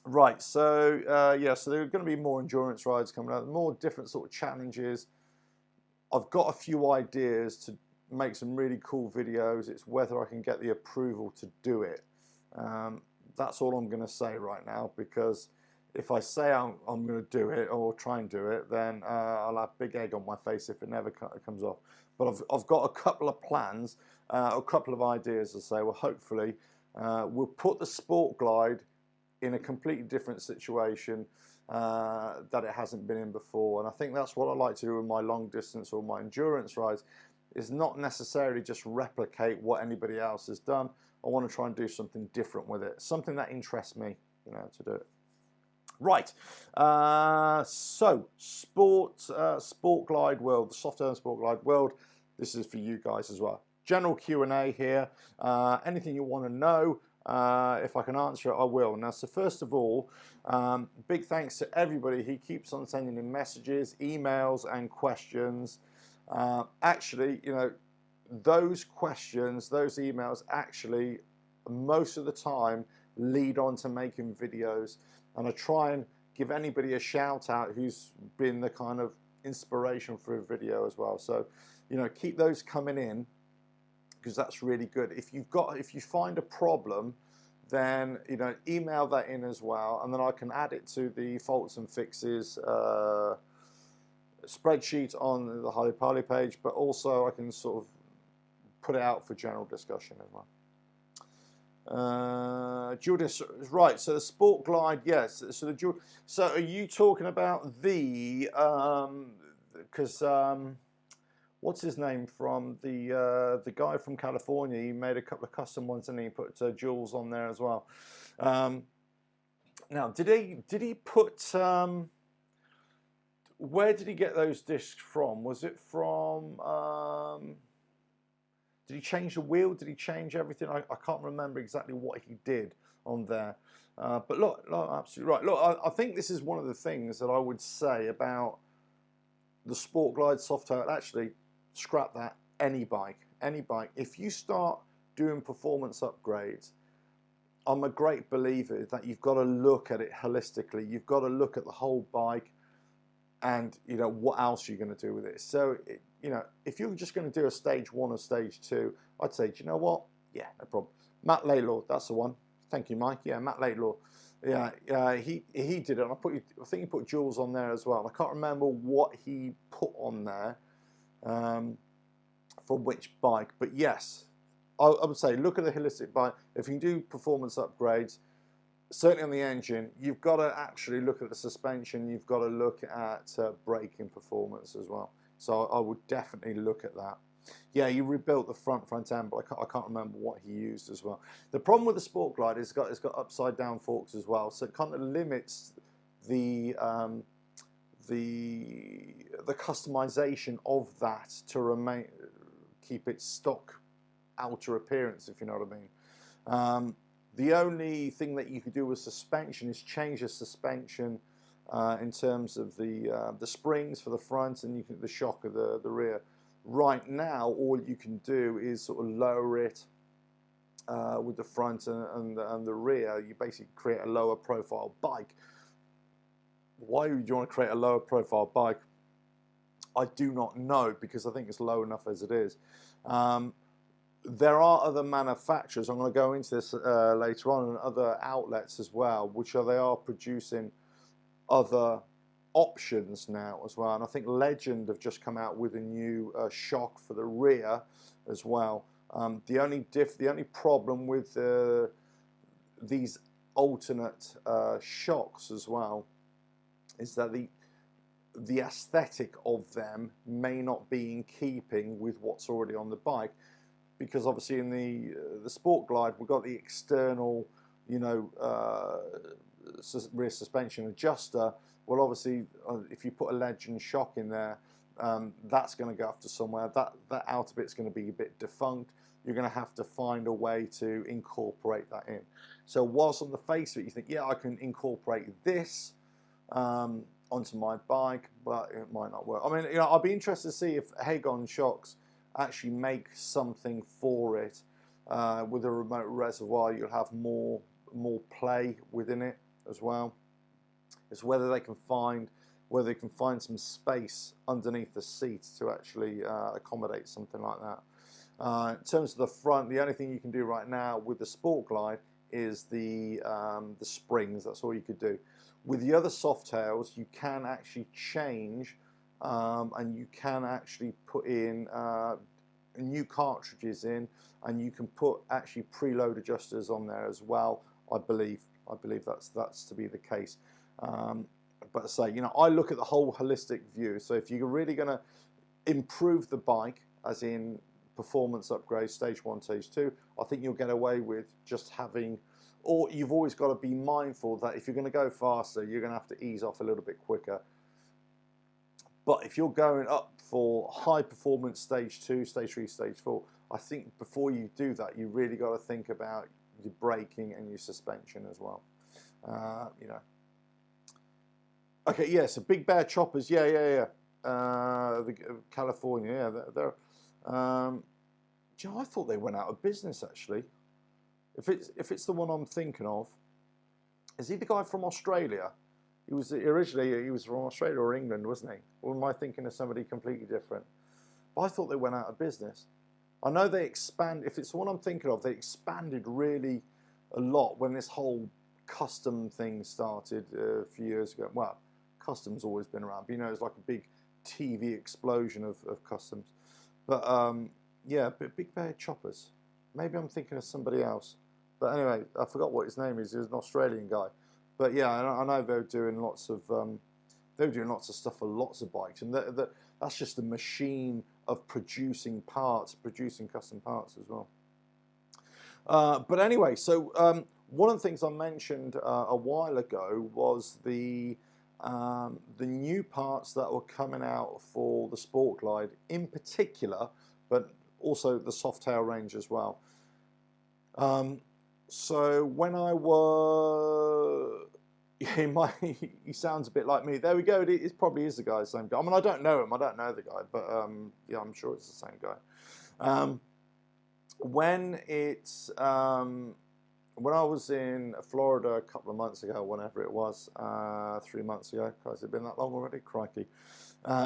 Right, so yeah, so there are going to be more endurance rides coming out, more different sort of challenges. I've got a few ideas to make some really cool videos. It's whether I can get the approval to do it. That's all I'm going to say right now, because if I say I'm going to do it or try and do it, then I'll have big egg on my face if it never comes off. But I've got a couple of plans, a couple of ideas to say. Well, hopefully we'll put the Sport Glide in a completely different situation that it hasn't been in before. And I think that's what I like to do with my long distance or my endurance rides, is not necessarily just replicate what anybody else has done. I want to try and do something different with it, something that interests me, to do it. Right, so Sport Glide World, the Softail Sport Glide World, this is for you guys as well. General Q&A here, anything you want to know, If I can answer it, I will. Now, so first of all, big thanks to everybody who keeps on sending in messages, emails, and questions. Actually, you know, those questions, those emails, actually, most of the time, lead on to making videos. And I try and give anybody a shout out who's been the kind of inspiration for a video as well. So, you know, keep those coming in, because that's really good. If you find a problem, then, you know, email that in as well, and then I can add it to the faults and fixes spreadsheet on the Harley page, but also I can sort of put it out for general discussion as well. Judith, right, so the Sport Glide, yes, so are you talking about the because what's his name from the guy from California? He made a couple of custom ones and he put jewels on there as well. Now, did he put where did he get those discs from? Was it from did he change the wheel? Did he change everything? I can't remember exactly what he did on there. But look, absolutely right. Look, I think this is one of the things that I would say about the Sport Glide Softail. Actually, scrap that. Any bike. If you start doing performance upgrades, I'm a great believer that you've got to look at it holistically. You've got to look at the whole bike, and you know what else you're going to do with it. So you know, if you're just going to do a stage 1 or stage 2, I'd say, do you know what? Yeah, no problem. Matt Laidlaw, that's the one. Thank you, Mike. Yeah, Matt Laidlaw. Yeah, he did it. And I think he put jewels on there as well. And I can't remember what he put on there for which bike. But yes, I would say look at the holistic bike. If you can do performance upgrades, certainly on the engine, you've got to actually look at the suspension. You've got to look at braking performance as well. So I would definitely look at that. Yeah, you rebuilt the front end, but I can't remember what he used as well. The problem with the Sport Glide is it's got upside down forks as well, so it kind of limits the customization of that to keep its stock outer appearance, if you know what I mean. The only thing that you could do with suspension is change the suspension in terms of the springs for the front and the shock of the rear. Right now, all you can do is sort of lower it with the front and the rear. You basically create a lower profile bike. Why would you want to create a lower profile bike? I do not know, because I think it's low enough as it is. There are other manufacturers, I'm going to go into this later on, and other outlets as well, which they are producing other options now as well. And I think Legend have just come out with a new shock for the rear as well. The only problem with these alternate shocks as well is that the aesthetic of them may not be in keeping with what's already on the bike, because obviously in the Sport Glide we've got the external, you know, rear suspension adjuster. Well, obviously if you put a Legend shock in there, that's going to go after somewhere. That outer bit's going to be a bit defunct. You're going to have to find a way to incorporate that in. So whilst on the face of it you think, yeah, I can incorporate this onto my bike, but it might not work. I mean, you know, I'll be interested to see if Hagon shocks actually make something for it. With a remote reservoir, you'll have more play within it as well. It's whether they can find some space underneath the seat to actually accommodate something like that. In terms of the front, the only thing you can do right now with the Sport Glide is the springs. That's all you could do. With the other Softails, you can actually change and you can actually put in new cartridges in, and you can put actually preload adjusters on there as well. I believe that's to be the case. But I say, you know, I look at the whole holistic view. So if you're really going to improve the bike, as in performance upgrade, stage 1, stage 2, I think you'll get away with just having, or you've always got to be mindful that if you're going to go faster, you're going to have to ease off a little bit quicker. But if you're going up for high performance stage 2, stage 3, stage 4, I think before you do that, you really got to think about your braking and your suspension as well. You know. Okay, yeah, so Big Bear Choppers, yeah. California, yeah, they're do you know, I thought they went out of business actually. If it's the one I'm thinking of, is he the guy from Australia? He was from Australia or England, wasn't he? Or am I thinking of somebody completely different? But I thought they went out of business. I know they expand. If it's the one I'm thinking of, they expanded really a lot when this whole custom thing started a few years ago. Well, custom's always been around, but you know, it's like a big TV explosion of customs. But yeah, Big Bear Choppers. Maybe I'm thinking of somebody else. But anyway, I forgot what his name is. He's an Australian guy. But yeah, I know they're doing lots of stuff for lots of bikes, and that's just a machine of producing parts, producing custom parts as well. But anyway, so one of the things I mentioned a while ago was the new parts that were coming out for the Sport Glide in particular, but also the Softail range as well. So when I was, he sounds a bit like me. There we go. It probably is the guy, the same guy. I mean, I don't know him. I don't know the guy, but yeah, I'm sure it's the same guy. When I was in Florida a couple of months ago, whenever it was, 3 months ago, has it been that long already? Crikey.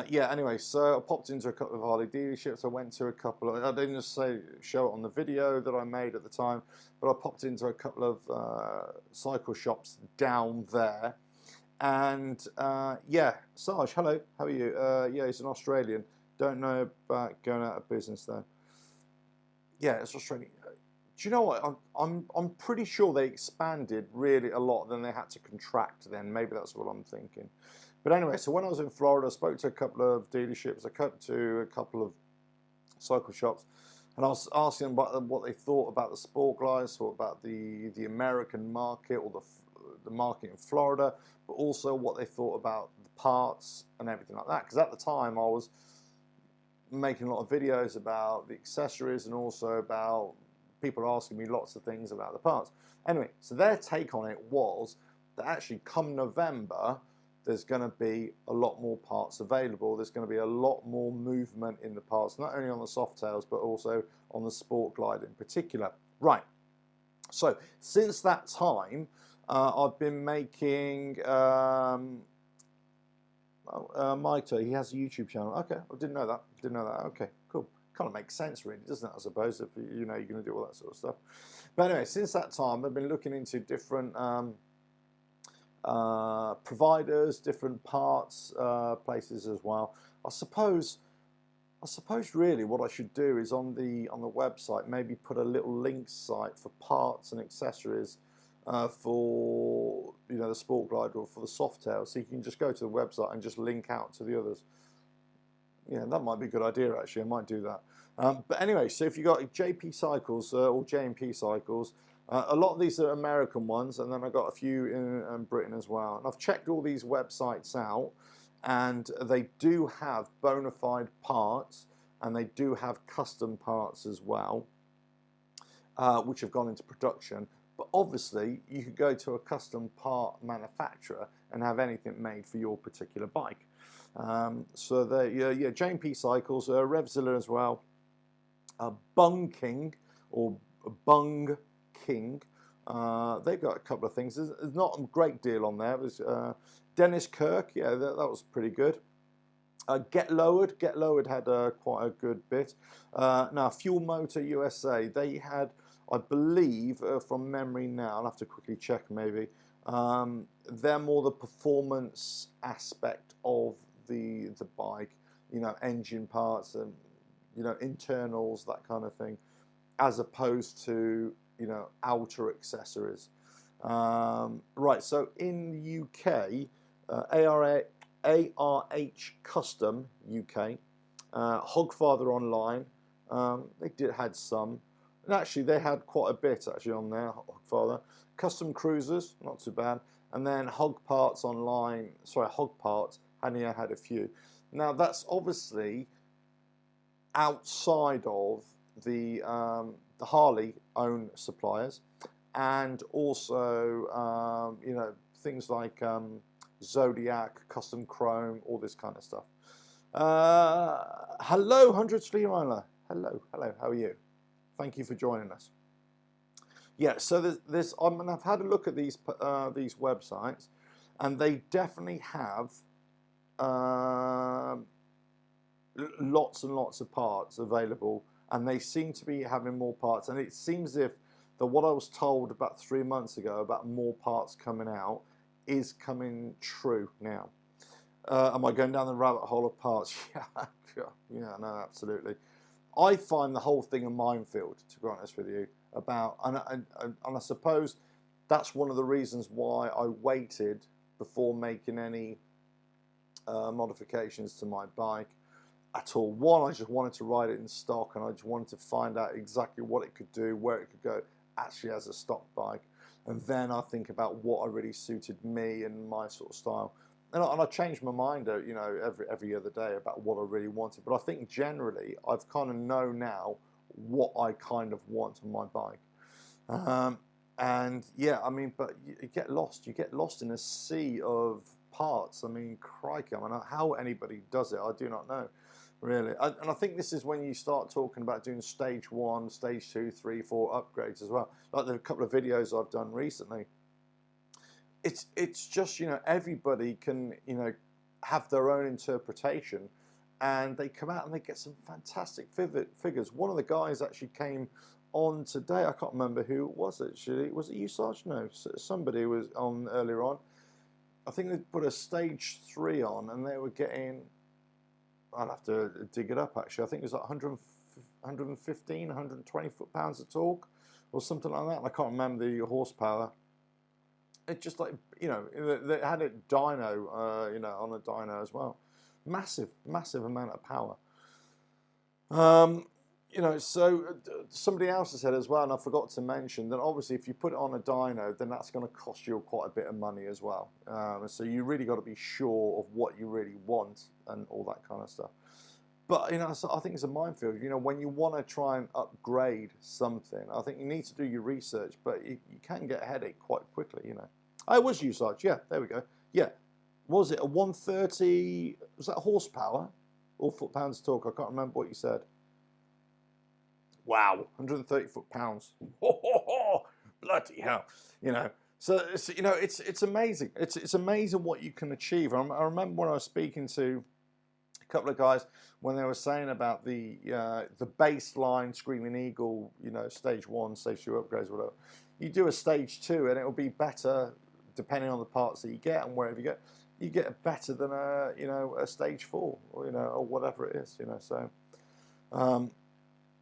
Yeah, anyway, so I popped into a couple of Harley dealerships. I went to a couple of, I didn't just show it on the video that I made at the time, but I popped into a couple of cycle shops down there. And yeah, Sarge, hello, how are you? Yeah, he's an Australian. Don't know about going out of business though. Yeah, it's Australian. Do you know what? I'm pretty sure they expanded really a lot, then they had to contract then. Maybe that's what I'm thinking. But anyway, so when I was in Florida, I spoke to a couple of dealerships, I came to a couple of cycle shops, and I was asking them about what they thought about the Sport Glides, thought about the American market or the market in Florida, but also what they thought about the parts and everything like that. Because at the time I was making a lot of videos about the accessories and also about people asking me lots of things about the parts. Anyway, so their take on it was that actually come November, there's going to be a lot more parts available. There's going to be a lot more movement in the parts, not only on the Softails, but also on the Sport Glide in particular. Right. So since that time, I've been making Mito. He has a YouTube channel. Okay, I didn't know that. Didn't know that. Okay, cool. Kind of makes sense, really, doesn't it? I suppose if you know you're going to do all that sort of stuff. But anyway, since that time, I've been looking into different providers, different parts places as well. I suppose really what I should do is on the website maybe put a little link site for parts and accessories for the Sport Glide or for the Softail, so you can just go to the website and just link out to the others. Yeah, that might be a good idea actually. I might do that. But anyway, so if you got JP Cycles or JMP Cycles, a lot of these are American ones, and then I got a few in Britain as well. And I've checked all these websites out, and they do have bona fide parts, and they do have custom parts as well, which have gone into production. But obviously, you could go to a custom part manufacturer and have anything made for your particular bike. So yeah, JMP Cycles, RevZilla as well, Bung King or Bung King. They've got a couple of things. There's not a great deal on there. There's Dennis Kirk, yeah, that was pretty good. Get Lowered had quite a good bit. Now Fuel Motor USA, they had, I believe, from memory now, I'll have to quickly check maybe, they're more the performance aspect of the bike, engine parts and internals, that kind of thing, as opposed to outer accessories. Right, so in the UK, ARH Custom UK, Hogfather Online, they had some, and actually they had quite a bit actually on there. Hogfather, Custom Cruisers, not too bad, and then Hog Parts Online, sorry, Hog Parts, Hania had a few. Now that's obviously outside of the Harley own suppliers, and also you know, things like Zodiac, custom chrome, all this kind of stuff. Hello, 100 Streamliner. Hello, how are you? Thank you for joining us. Yeah, so there's I've had a look at these websites, and they definitely have lots and lots of parts available, and they seem to be having more parts. And it seems as if what I was told about 3 months ago about more parts coming out is coming true now. Am I going down the rabbit hole of parts? Yeah, no, absolutely. I find the whole thing a minefield, to be honest with you. And I suppose that's one of the reasons why I waited before making any modifications to my bike at all. One, I just wanted to ride it in stock, and I just wanted to find out exactly what it could do, where it could go, actually as a stock bike. And then I think about what really suited me and my sort of style. And I changed my mind, you know, every other day about what I really wanted. But I think generally I've kind of know now what I kind of want on my bike. And yeah, I mean, but you get lost. You get lost in a sea of parts. I mean, crikey, I mean, how anybody does it, I do not know, really. And I think this is when you start talking about doing stage 1, stage 2, 3, 4 upgrades as well. Like the couple of videos I've done recently. It's just, you know, everybody can, you know, have their own interpretation, and they come out and they get some fantastic figures. One of the guys actually came on today. I can't remember who it was actually. Was it you, Sarge? No, somebody was on earlier on. I think they put a stage 3 on, and they were getting, I'll have to dig it up actually, I think it was like 115, 120 foot-pounds of torque or something like that. I can't remember the horsepower. It's just like, you know, they had a dyno, you know, on a dyno as well. Massive amount of power. You know, so somebody else has said as well, and I forgot to mention that obviously if you put it on a dyno, then that's going to cost you quite a bit of money as well. So you really got to be sure of what you really want and all that kind of stuff. But, you know, so I think it's a minefield. You know, when you want to try and upgrade something, I think you need to do your research, but you can get a headache quite quickly, you know. Oh, it was you, Sarge. Yeah, there we go. Yeah. What was it, a 130, was that horsepower or foot-pounds of torque? I can't remember what you said. Wow, 130 foot-pounds. Bloody hell. You know, so, you know, it's amazing. It's amazing what you can achieve. I remember when I was speaking to a couple of guys when they were saying about the baseline Screaming Eagle, you know, stage 1, stage 2 upgrades, whatever. You do a stage 2 and it'll be better depending on the parts that you get and wherever you get. You get better than a, you know, a stage 4 or, you know, or whatever it is, you know. So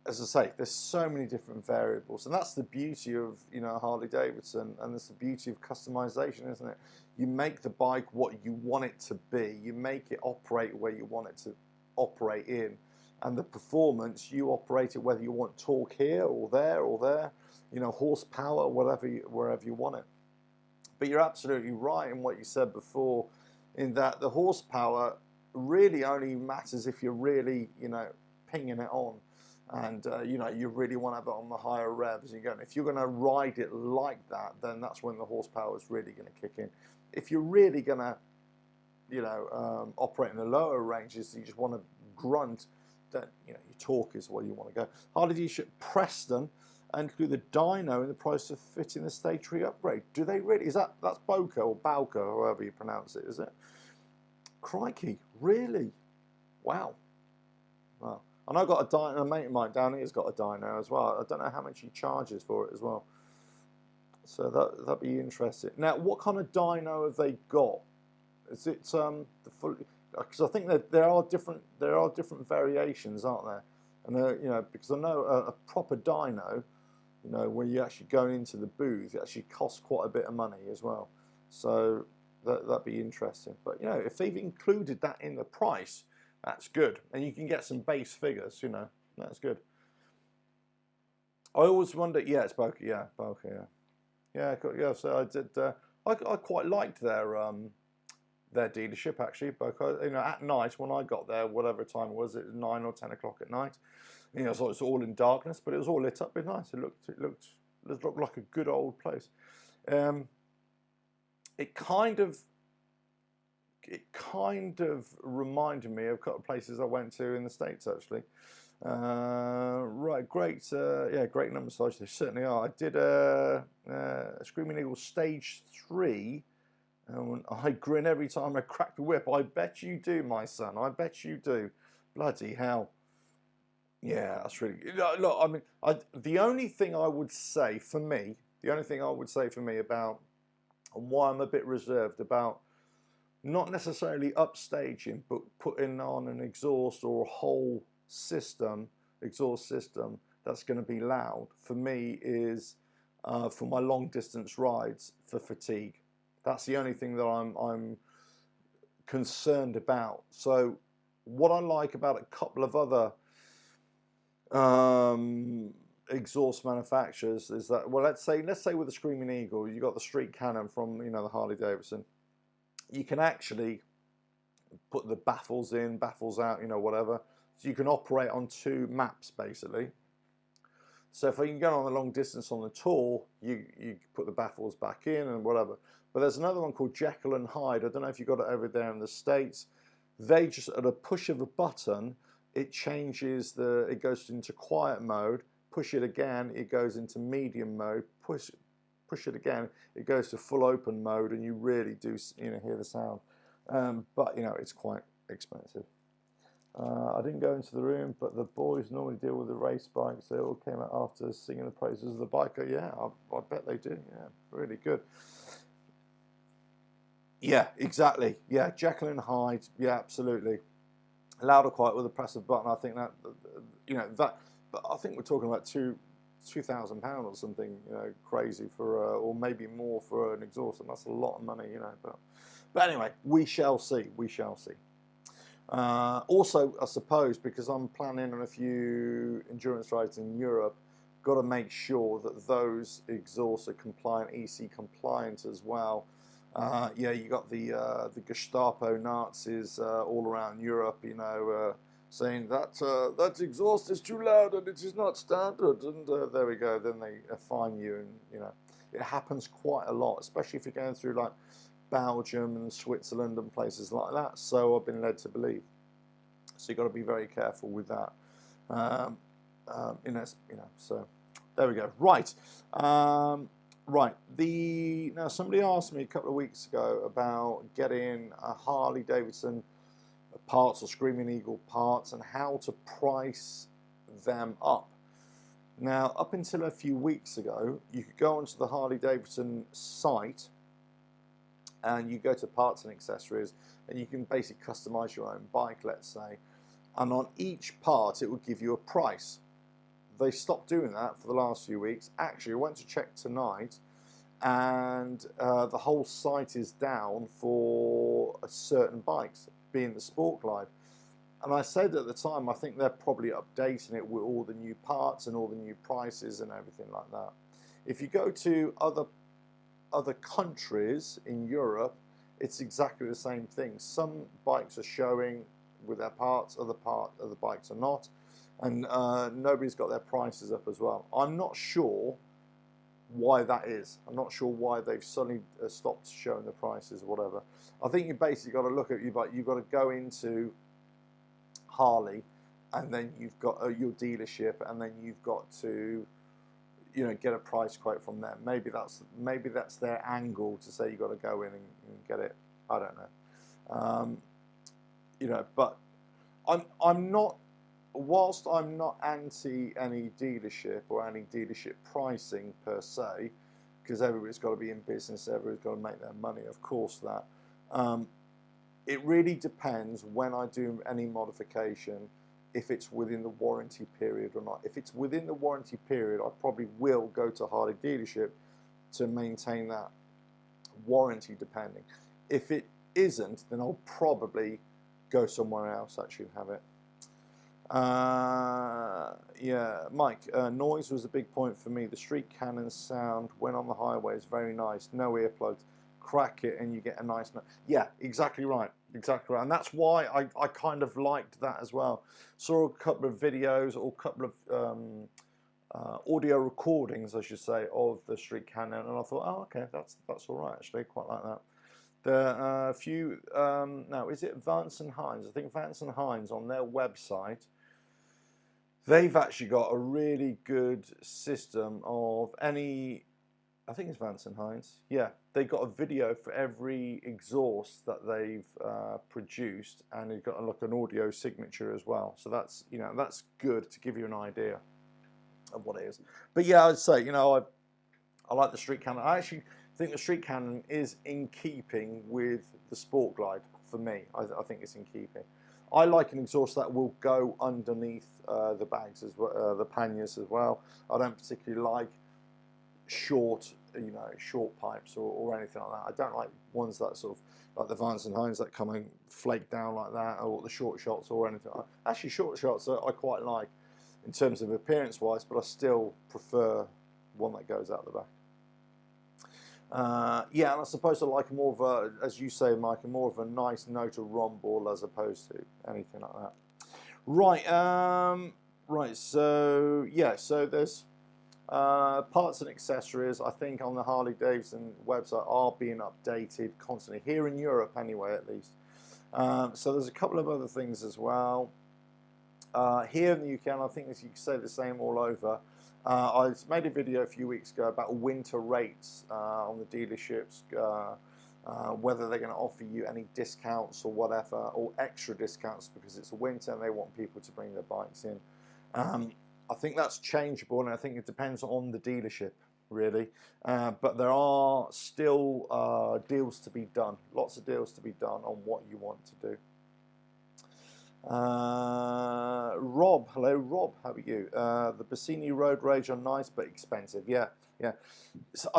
as I say, there's so many different variables, and that's the beauty of, you know, Harley Davidson, and that's the beauty of customization, isn't it? You make the bike what you want it to be. You make it operate where you want it to operate in, and the performance, you operate it whether you want torque here or there, you know, horsepower, whatever, wherever you want it. But you're absolutely right in what you said before, in that the horsepower really only matters if you're really, you know, pinging it on. And, you know, you really want to have it on the higher revs. If you're going to ride it like that, then that's when the horsepower is really going to kick in. If you're really going to, you know, operate in the lower ranges, you just want to grunt, then, you know, your torque is where you want to go. Harley dealership Preston include the dyno in the price of fitting the stage 3 upgrade. Do they really? That's Boca or Bauca, however you pronounce it, is it? Crikey, really? Wow. Wow. And I've got a dyno, a mate of mine down here has got a dyno as well. I don't know how much he charges for it as well. So that'd be interesting. Now, what kind of dyno have they got? Is it the full? Because I think that there are different variations, aren't there? And you know, because I know a proper dyno, you know, when you actually go into the booth, it actually costs quite a bit of money as well. So that'd be interesting. But, you know, if they've included that in the price, that's good. And you can get some base figures, you know, that's good. I always wonder, yeah, it's Boca, yeah, Boca, yeah. Yeah, so I did, I quite liked their dealership, actually, Boca. You know, at night, when I got there, whatever time it was 9 or 10 o'clock at night, you know, so it's all in darkness, but it was all lit up. It was nice. It looked looked like a good old place. It kind of reminded me of a couple of places I went to in the States, actually. Right, great, yeah, great number size. They certainly are. I did a Screaming Eagle Stage 3. And I grin every time I crack the whip. I bet you do, my son. I bet you do. Bloody hell. Yeah, that's really good. Look, I mean, the only thing I would say for me, about and why I'm a bit reserved about not necessarily upstaging, but putting on an exhaust or a whole exhaust system that's going to be loud, for me is for my long distance rides, for fatigue. That's the only thing that I'm concerned about. So what I like about a couple of other exhaust manufacturers is that, well, let's say with the Screaming Eagle, you got the Street Cannon from, the Harley Davidson. You can actually put the baffles in, baffles out, whatever. So you can operate on 2 maps basically. So if you can go on the long distance on the tour, you put the baffles back in and whatever. But there's another one called Jekyll and Hyde. I don't know if you got it over there in the States. They just, at a push of a button, it changes it goes into quiet mode. Push it again, it goes into medium mode. Push it again, it goes to full open mode, and you really do, hear the sound. But it's quite expensive. I didn't go into the room, but the boys normally deal with the race bikes. They all came out after singing the praises of the biker. Yeah, I bet they do. Yeah, really good. Yeah, exactly. Yeah, Jekyll and Hyde. Yeah, absolutely. Loud or quiet with a press of a button. I think that, that. But I think we're talking about £2,000 or something, crazy for, or maybe more for an exhaust, and that's a lot of money, But anyway, we shall see. We shall see. Also, I suppose, because I'm planning on a few endurance rides in Europe, got to make sure that those exhausts are compliant, EC compliant as well. Yeah, you got the Gestapo Nazis all around Europe, saying that exhaust is too loud and it is not standard, and there we go. Then they fine you, and it happens quite a lot, especially if you're going through like Belgium and Switzerland and places like that. So I've been led to believe. So you've got to be very careful with that. So there we go. Right. Right. Now somebody asked me a couple of weeks ago about getting a Harley Davidson parts or Screaming Eagle parts and how to price them up. Now, up until a few weeks ago, you could go onto the Harley Davidson site and you go to parts and accessories, and you can basically customize your own bike, let's say, and on each part it would give you a price. They stopped doing that for the last few weeks. Actually, I went to check tonight, and the whole site is down for certain bikes, being the Sport Glide. And I said at the time, I think they're probably updating it with all the new parts and all the new prices and everything like that. If you go to other countries in Europe, it's exactly the same thing. Some bikes are showing with their parts, other bikes are not, and nobody's got their prices up as well. I'm not sure why that is. I'm not sure why they've suddenly stopped showing the prices or whatever. I think you basically got to look at you've got to go into Harley, and then you've got your dealership, and then you've got to get a price quote from them. Maybe that's their angle to say you got to go in and get it. I don't know. But I'm not. Whilst I'm not anti any dealership or any dealership pricing per se, because everybody's got to be in business, everybody's got to make their money. Of course that. It really depends when I do any modification, if it's within the warranty period or not. If it's within the warranty period, I probably will go to Harley dealership to maintain that warranty, depending. If it isn't, then I'll probably go somewhere else actually and have it. Yeah, Mike, noise was a big point for me. The Street Cannon sound when on the highway is very nice. No earplugs. Crack it and you get a nice note. Yeah, exactly right. Exactly right. And that's why I kind of liked that as well. Saw a couple of videos or a couple of audio recordings, I should say, of the Street Cannon, and I thought, oh, okay, that's all right, actually, quite like that. The few, now, is it Vance and Hines? I think Vance and Hines on their website, they've actually got a really good system of any, I think it's Vance and Hines, yeah, they got a video for every exhaust that they've produced, and they've got like an audio signature as well. So that's, you know, that's good to give you an idea of what it is. But yeah, I'd say, you know, I like the Street Cannon. I actually think the Street Cannon is in keeping with the Sport Glide for me. I think it's in keeping. I like an exhaust that will go underneath the bags as well, the panniers as well. I don't particularly like short, you know, short pipes or anything like that. I don't like ones that sort of like the Vance and Hines that come and flake down like that, or the short shots or anything like that. Actually, short shots I quite like in terms of appearance wise, but I still prefer one that goes out the back. Yeah, and I suppose I like more of a, as you say, Mike, more of a nice note of rhomball as opposed to anything like that. Right, right. So yeah, so there's parts and accessories. I think on the Harley Davidson website are being updated constantly here in Europe, anyway, at least. So there's a couple of other things as well. Here in the UK, and I think you can say the same all over. I made a video a few weeks ago about winter rates on the dealerships, whether they're going to offer you any discounts or whatever, or extra discounts because it's winter and they want people to bring their bikes in. I think that's changeable, and I think it depends on the dealership, really. But there are still deals to be done, lots of deals to be done on what you want to do. Rob, hello Rob, how are you? The Bassini Road Rage are nice but expensive. Yeah, yeah. So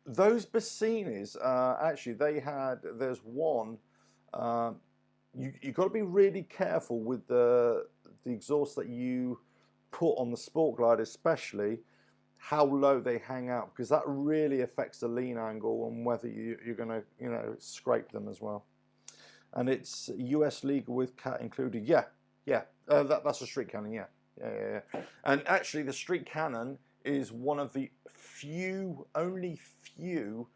those Bassinis, actually, there's one. You got to be really careful with the exhaust that you put on the Sport Glide, especially how low they hang out, because that really affects the lean angle and whether you're going to, you know, scrape them as well. And it's US legal with cat included. Yeah, yeah. That's a Street Cannon. Yeah. And actually, the Street Cannon is one of the only few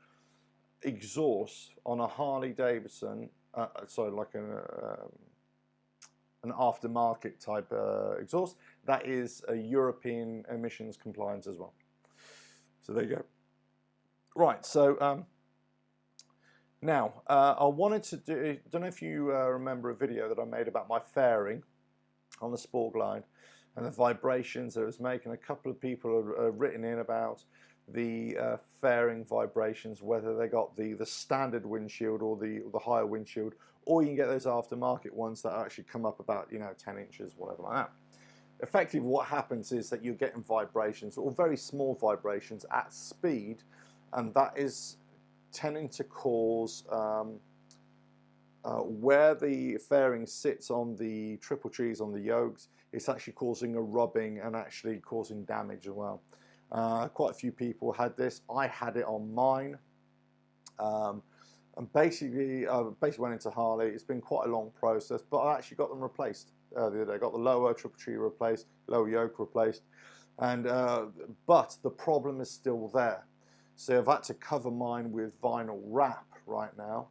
exhausts on a Harley Davidson. Sorry, like an aftermarket type exhaust that is a European emissions compliance as well. So there you go. Right. So. Now, I wanted to do, don't know if you remember a video that I made about my fairing on the Sport Glide and the vibrations that it was making. A couple of people have written in about the fairing vibrations, whether they got the standard windshield or the higher windshield, or you can get those aftermarket ones that actually come up about, you know, 10 inches, whatever like that. Effectively, what happens is that you're getting vibrations, or very small vibrations at speed, and that is tending to cause where the fairing sits on the triple trees on the yokes, it's actually causing a rubbing and actually causing damage as well. Quite a few people had this. I had it on mine, and basically went into Harley. It's been quite a long process, but I actually got them replaced the other day. I got the lower triple tree replaced, lower yoke replaced, and but the problem is still there. So I've had to cover mine with vinyl wrap right now.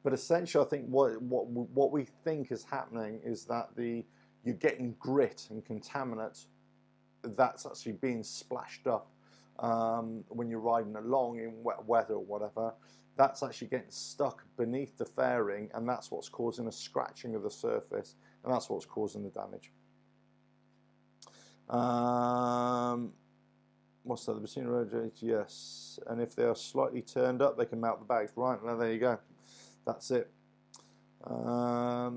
But essentially, I think what we think is happening is that you're getting grit and contaminant that's actually being splashed up when you're riding along in wet weather or whatever. That's actually getting stuck beneath the fairing, and that's what's causing a scratching of the surface, and that's what's causing the damage. What's that? The Bassini Road Rage? Yes. And if they are slightly turned up, they can mount the bags. Right, now there you go. That's it. Yeah,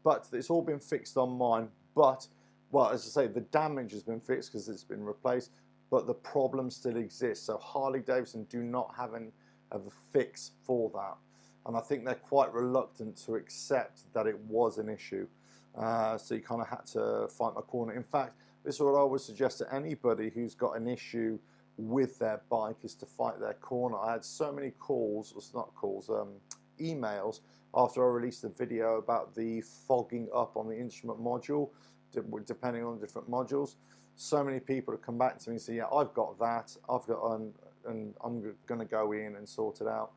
but it's all been fixed on mine. But, well, as I say, the damage has been fixed because it's been replaced, but the problem still exists. So Harley Davidson do not have a fix for that. And I think they're quite reluctant to accept that it was an issue. So you kind of had to fight my corner. In fact, this is what I would suggest to anybody who's got an issue with their bike, is to fight their corner. I had so many emails after I released a video about the fogging up on the instrument module. depending on different modules. So many people have come back to me and say, yeah, I've got that, and I'm going to go in and sort it out.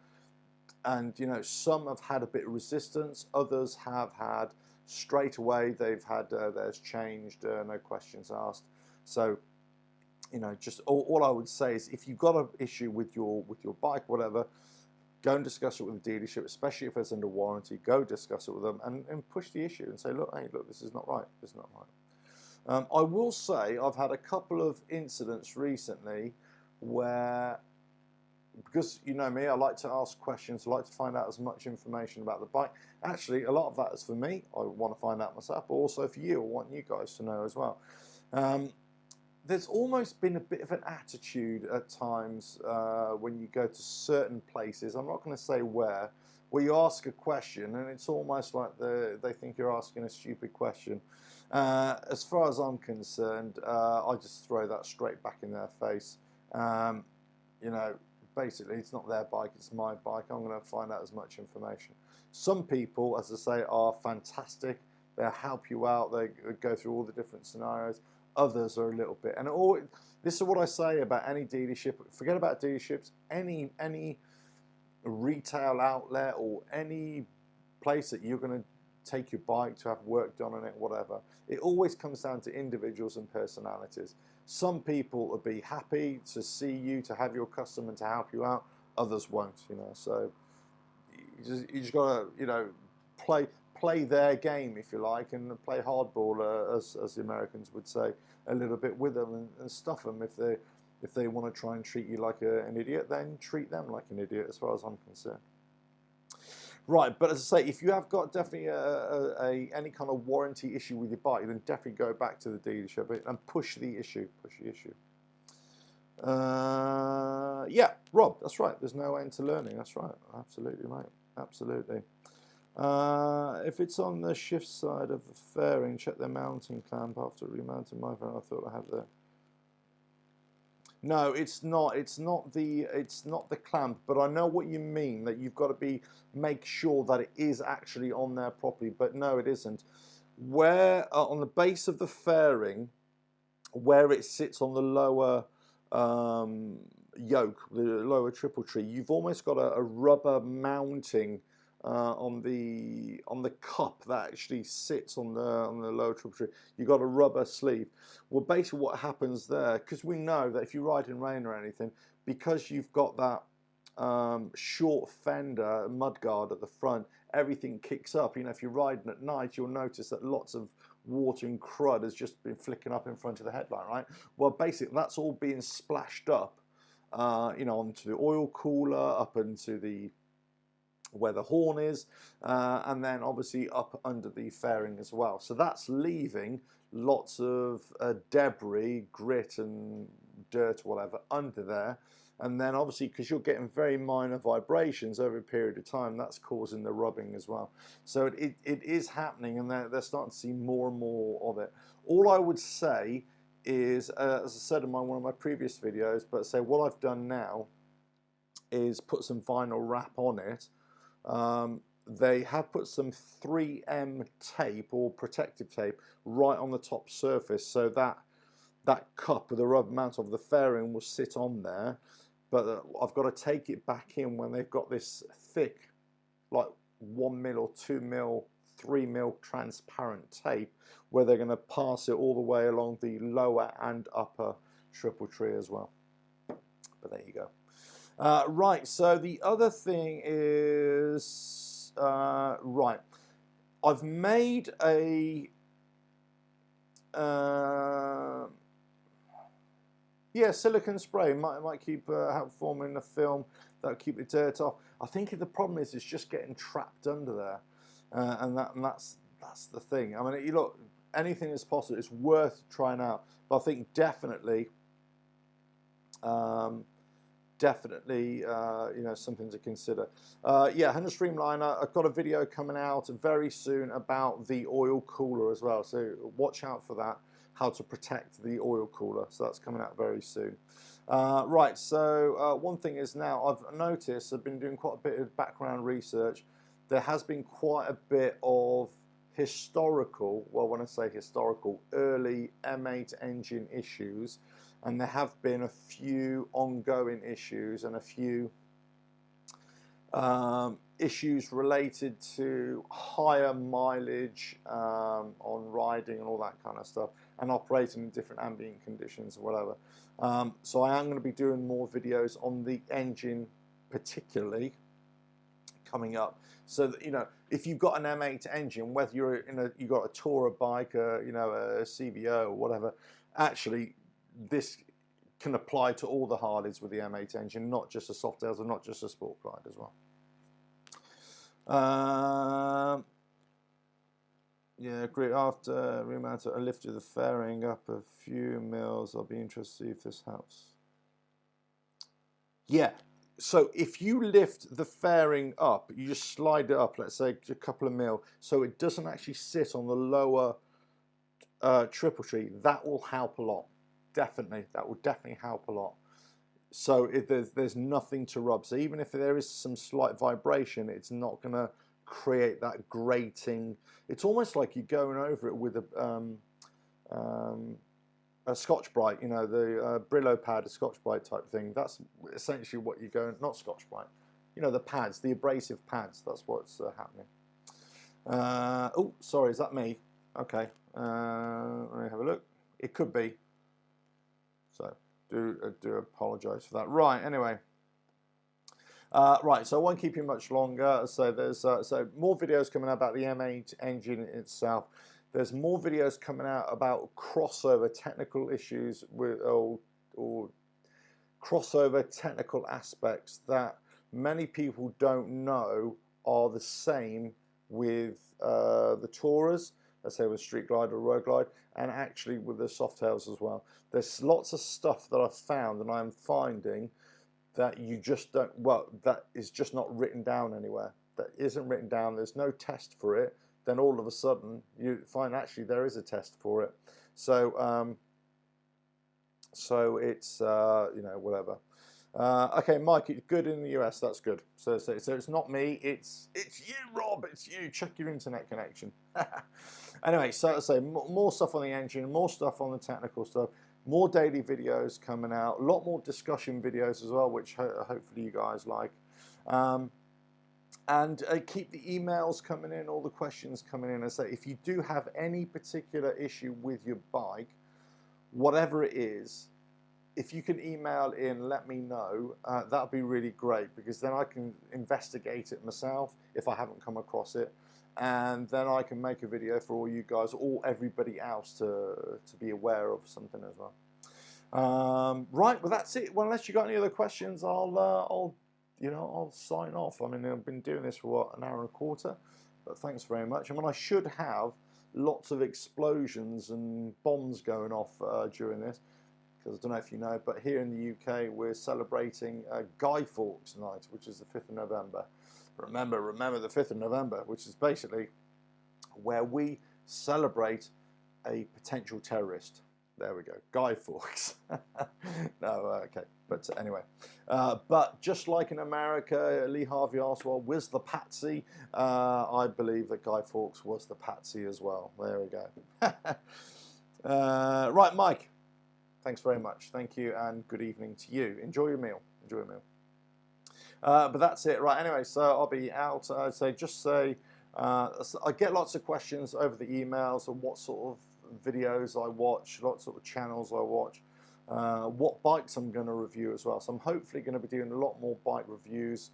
And you know, some have had a bit of resistance, others have had straight away, they've had theirs changed, no questions asked. So you know, just all I would say is, if you've got an issue with your bike, whatever, go and discuss it with the dealership, especially if it's under warranty. Go discuss it with them and push the issue and say, look, hey, look, this is not right. This is not right. I will say I've had a couple of incidents recently where, because you know me, I like to ask questions, I like to find out as much information about the bike. Actually, a lot of that is for me. I want to find out myself, but also for you. I want you guys to know as well. There's almost been a bit of an attitude at times when you go to certain places, I'm not going to say where you ask a question and it's almost like they think you're asking a stupid question. As far as I'm concerned, I just throw that straight back in their face. You know, basically it's not their bike, it's my bike. I'm going to find out as much information. Some people, as I say, are fantastic. They'll help you out. They go through all the different scenarios. Others are a little bit, and this is what I say about any dealership. Forget about dealerships. Any retail outlet or any place that you're going to take your bike to have work done on it, whatever. It always comes down to individuals and personalities. Some people will be happy to see you, to have your customer, to help you out. Others won't. You know, so you just gotta, you know, play their game, if you like, and play hardball, as the Americans would say, a little bit with them and stuff them. If they want to try and treat you like an idiot, then treat them like an idiot, as far as I'm concerned. Right, but as I say, if you have got definitely any kind of warranty issue with your bike, then definitely go back to the dealership and push the issue. Yeah, Rob, that's right. There's no end to learning. That's right. Absolutely, mate. Absolutely. If it's on the shift side of the fairing, check the mounting clamp after remounting my phone. I thought I had the. No, it's not. It's not the clamp. But I know what you mean. That you've got to make sure that it is actually on there properly. But no, it isn't. Where on the base of the fairing, where it sits on the lower yoke, the lower triple tree, you've almost got a rubber mounting. On the cup that actually sits on the lower triple tree, you've got a rubber sleeve. Well, basically what happens there, because we know that if you ride in rain or anything, because you've got that short fender mudguard at the front, everything kicks up. You know, if you're riding at night, you'll notice that lots of water and crud has just been flicking up in front of the headlight, right? Well, basically that's all being splashed up, you know, onto the oil cooler, up into the where the horn is, and then obviously up under the fairing as well. So that's leaving lots of debris, grit and dirt or whatever under there. And then obviously, because you're getting very minor vibrations over a period of time, that's causing the rubbing as well. So it is happening, and they're starting to see more and more of it. All I would say is, as I said in one of my previous videos, but say what I've done now is put some vinyl wrap on it. They have put some 3M tape or protective tape right on the top surface, so that cup with the rubber mount of the fairing will sit on there. But I've got to take it back in when they've got this thick, like 1 mil or 2 mil, 3 mil transparent tape, where they're going to pass it all the way along the lower and upper triple tree as well. But there you go. Right, so the other thing is, right, I've made a, yeah, silicone spray. Might keep help forming the film, that'll keep the dirt off. I think the problem is it's just getting trapped under there, and that's the thing. I mean, you look, anything is possible. It's worth trying out, but I think definitely. Definitely, you know, something to consider. Yeah, 100 Streamliner. I've got a video coming out very soon about the oil cooler as well. So watch out for that. How to protect the oil cooler. So that's coming out very soon. Right. So one thing is now I've noticed. I've been doing quite a bit of background research. There has been quite a bit of historical, well, when I say historical, early M8 engine issues, and there have been a few ongoing issues and a few issues related to higher mileage on riding and all that kind of stuff, and operating in different ambient conditions or whatever. So I am going to be doing more videos on the engine particularly coming up, so that, you know, if you've got an M8 engine, whether you're you've got a tourer bike, you know, a CVO or whatever, actually this can apply to all the Harleys with the M8 engine, not just the Softails and not just the Sport Glide as well. Yeah, great. After remounted, I lifted the fairing up a few mils. I'll be interested to see if this helps. Yeah, so if you lift the fairing up, you just slide it up, let's say a couple of mil, so it doesn't actually sit on the lower triple tree, that will help a lot. Definitely, that will definitely help a lot. So if there's nothing to rub. So even if there is some slight vibration, it's not going to create that grating. It's almost like you're going over it with a Scotch-Brite, you know, the Brillo pad, a Scotch-Brite type thing. That's essentially what you're going, not Scotch-Brite, you know, the pads, the abrasive pads, that's what's happening. Oh, sorry, is that me? Okay, let me have a look. It could be. So do apologise for that. Right, anyway. Right, so I won't keep you much longer. So there's so more videos coming out about the M8 engine itself. There's more videos coming out about crossover technical issues with or crossover technical aspects that many people don't know are the same with the Tourers, let's say with Street Glide or Road Glide, and actually with the Softails as well. There's lots of stuff that I've found and I'm finding that you just don't, well, that is just not written down anywhere. That isn't written down, there's no test for it. Then all of a sudden you find actually there is a test for it. So so it's you know, whatever. Okay, Mike, it's good in the US. That's good. So it's not me. It's you, Rob. It's you. Check your internet connection. Anyway, so I say more stuff on the engine, more stuff on the technical stuff, more daily videos coming out, a lot more discussion videos as well, which hopefully you guys like. And keep the emails coming in, all the questions coming in. I say if you do have any particular issue with your bike, whatever it is, if you can email in, let me know, that'd be really great, because then I can investigate it myself if I haven't come across it, and then I can make a video for all you guys or everybody else to be aware of something as well. Right, well that's it. Well, unless you got any other questions, I'll sign off. I mean, I've been doing this for what, an hour and a quarter, but thanks very much. I mean, I should have lots of explosions and bombs going off during this, because I don't know if you know, but here in the UK we're celebrating Guy Fawkes Night, which is the 5th of November. Remember the 5th of November, which is basically where we celebrate a potential terrorist. There we go, Guy Fawkes. No, okay, but anyway. But just like in America, Lee Harvey Oswald was the patsy, I believe that Guy Fawkes was the patsy as well. There we go. Right, Mike. Thanks very much. Thank you, and good evening to you. Enjoy your meal. Enjoy your meal. But that's it. Right, anyway, so I'll be out. I get lots of questions over the emails on what sort of videos I watch, lots of channels I watch, what bikes I'm going to review as well. So I'm hopefully going to be doing a lot more bike reviews.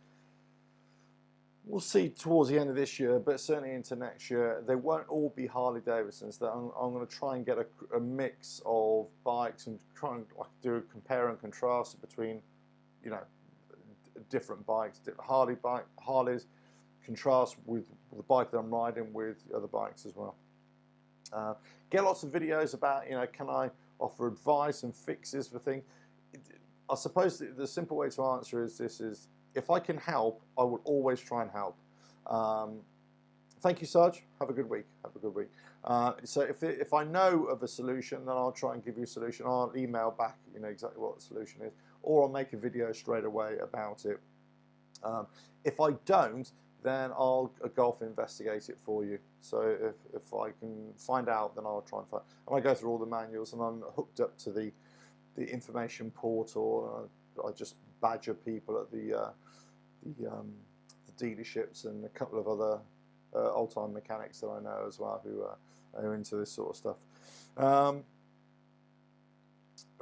We'll see towards the end of this year, but certainly into next year. They won't all be Harley Davidsons. I'm going to try and get a mix of bikes and try and do a compare and contrast between, you know, different bikes, Harleys, contrast with the bike that I'm riding with other bikes as well. Get lots of videos about, you know, can I offer advice and fixes for things. I suppose the simple way to answer is if I can help, I will always try and help. Thank you, Sarge. Have a good week. Have a good week. So if I know of a solution, then I'll try and give you a solution. I'll email back, you know, exactly what the solution is, or I'll make a video straight away about it. If I don't, then I'll golf investigate it for you. So if I can find out, then I'll try and find. And I go through all the manuals, and I'm hooked up to the information portal. I just badger people at the dealerships and a couple of other old-time mechanics that I know as well who are into this sort of stuff.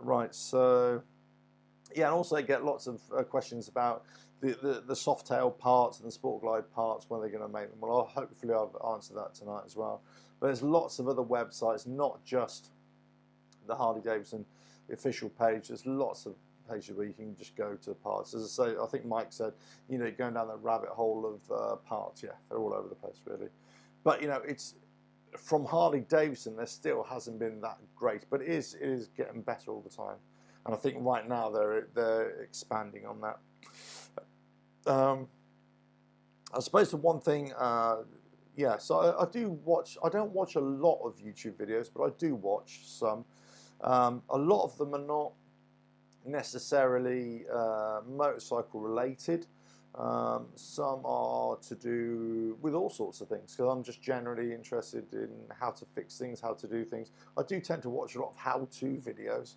Right, so yeah, and also I get lots of questions about the Softail parts and the Sport Glide parts, when they're going to make them. Well, hopefully I've answered that tonight as well. But there's lots of other websites, not just the Harley Davidson official page. There's lots of pages where you can just go to parts. As I say, I think Mike said, you know, going down that rabbit hole of parts. Yeah, they're all over the place really. But you know, it's from Harley Davidson. There still hasn't been that great, but it is getting better all the time. And I think right now they're expanding on that. I suppose the one thing, yeah. So I do watch. I don't watch a lot of YouTube videos, but I do watch some. A lot of them are not necessarily motorcycle related. Some are to do with all sorts of things, because I'm just generally interested in how to fix things, how to do things. I do tend to watch a lot of how-to videos,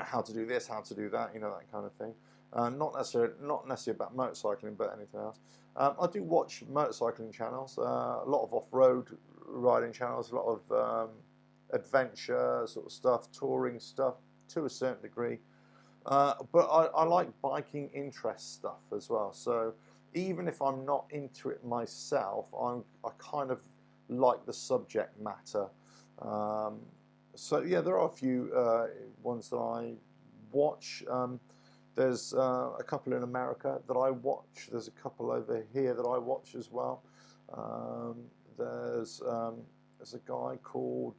how to do this, how to do that, you know, that kind of thing. Not necessarily about motorcycling, but anything else. I do watch motorcycling channels, a lot of off-road riding channels, a lot of adventure sort of stuff, touring stuff to a certain degree. But I like biking interest stuff as well. So even if I'm not into it myself, I kind of like the subject matter. So yeah, there are a few ones that I watch. There's a couple in America that I watch. There's a couple over here that I watch as well. There's a guy called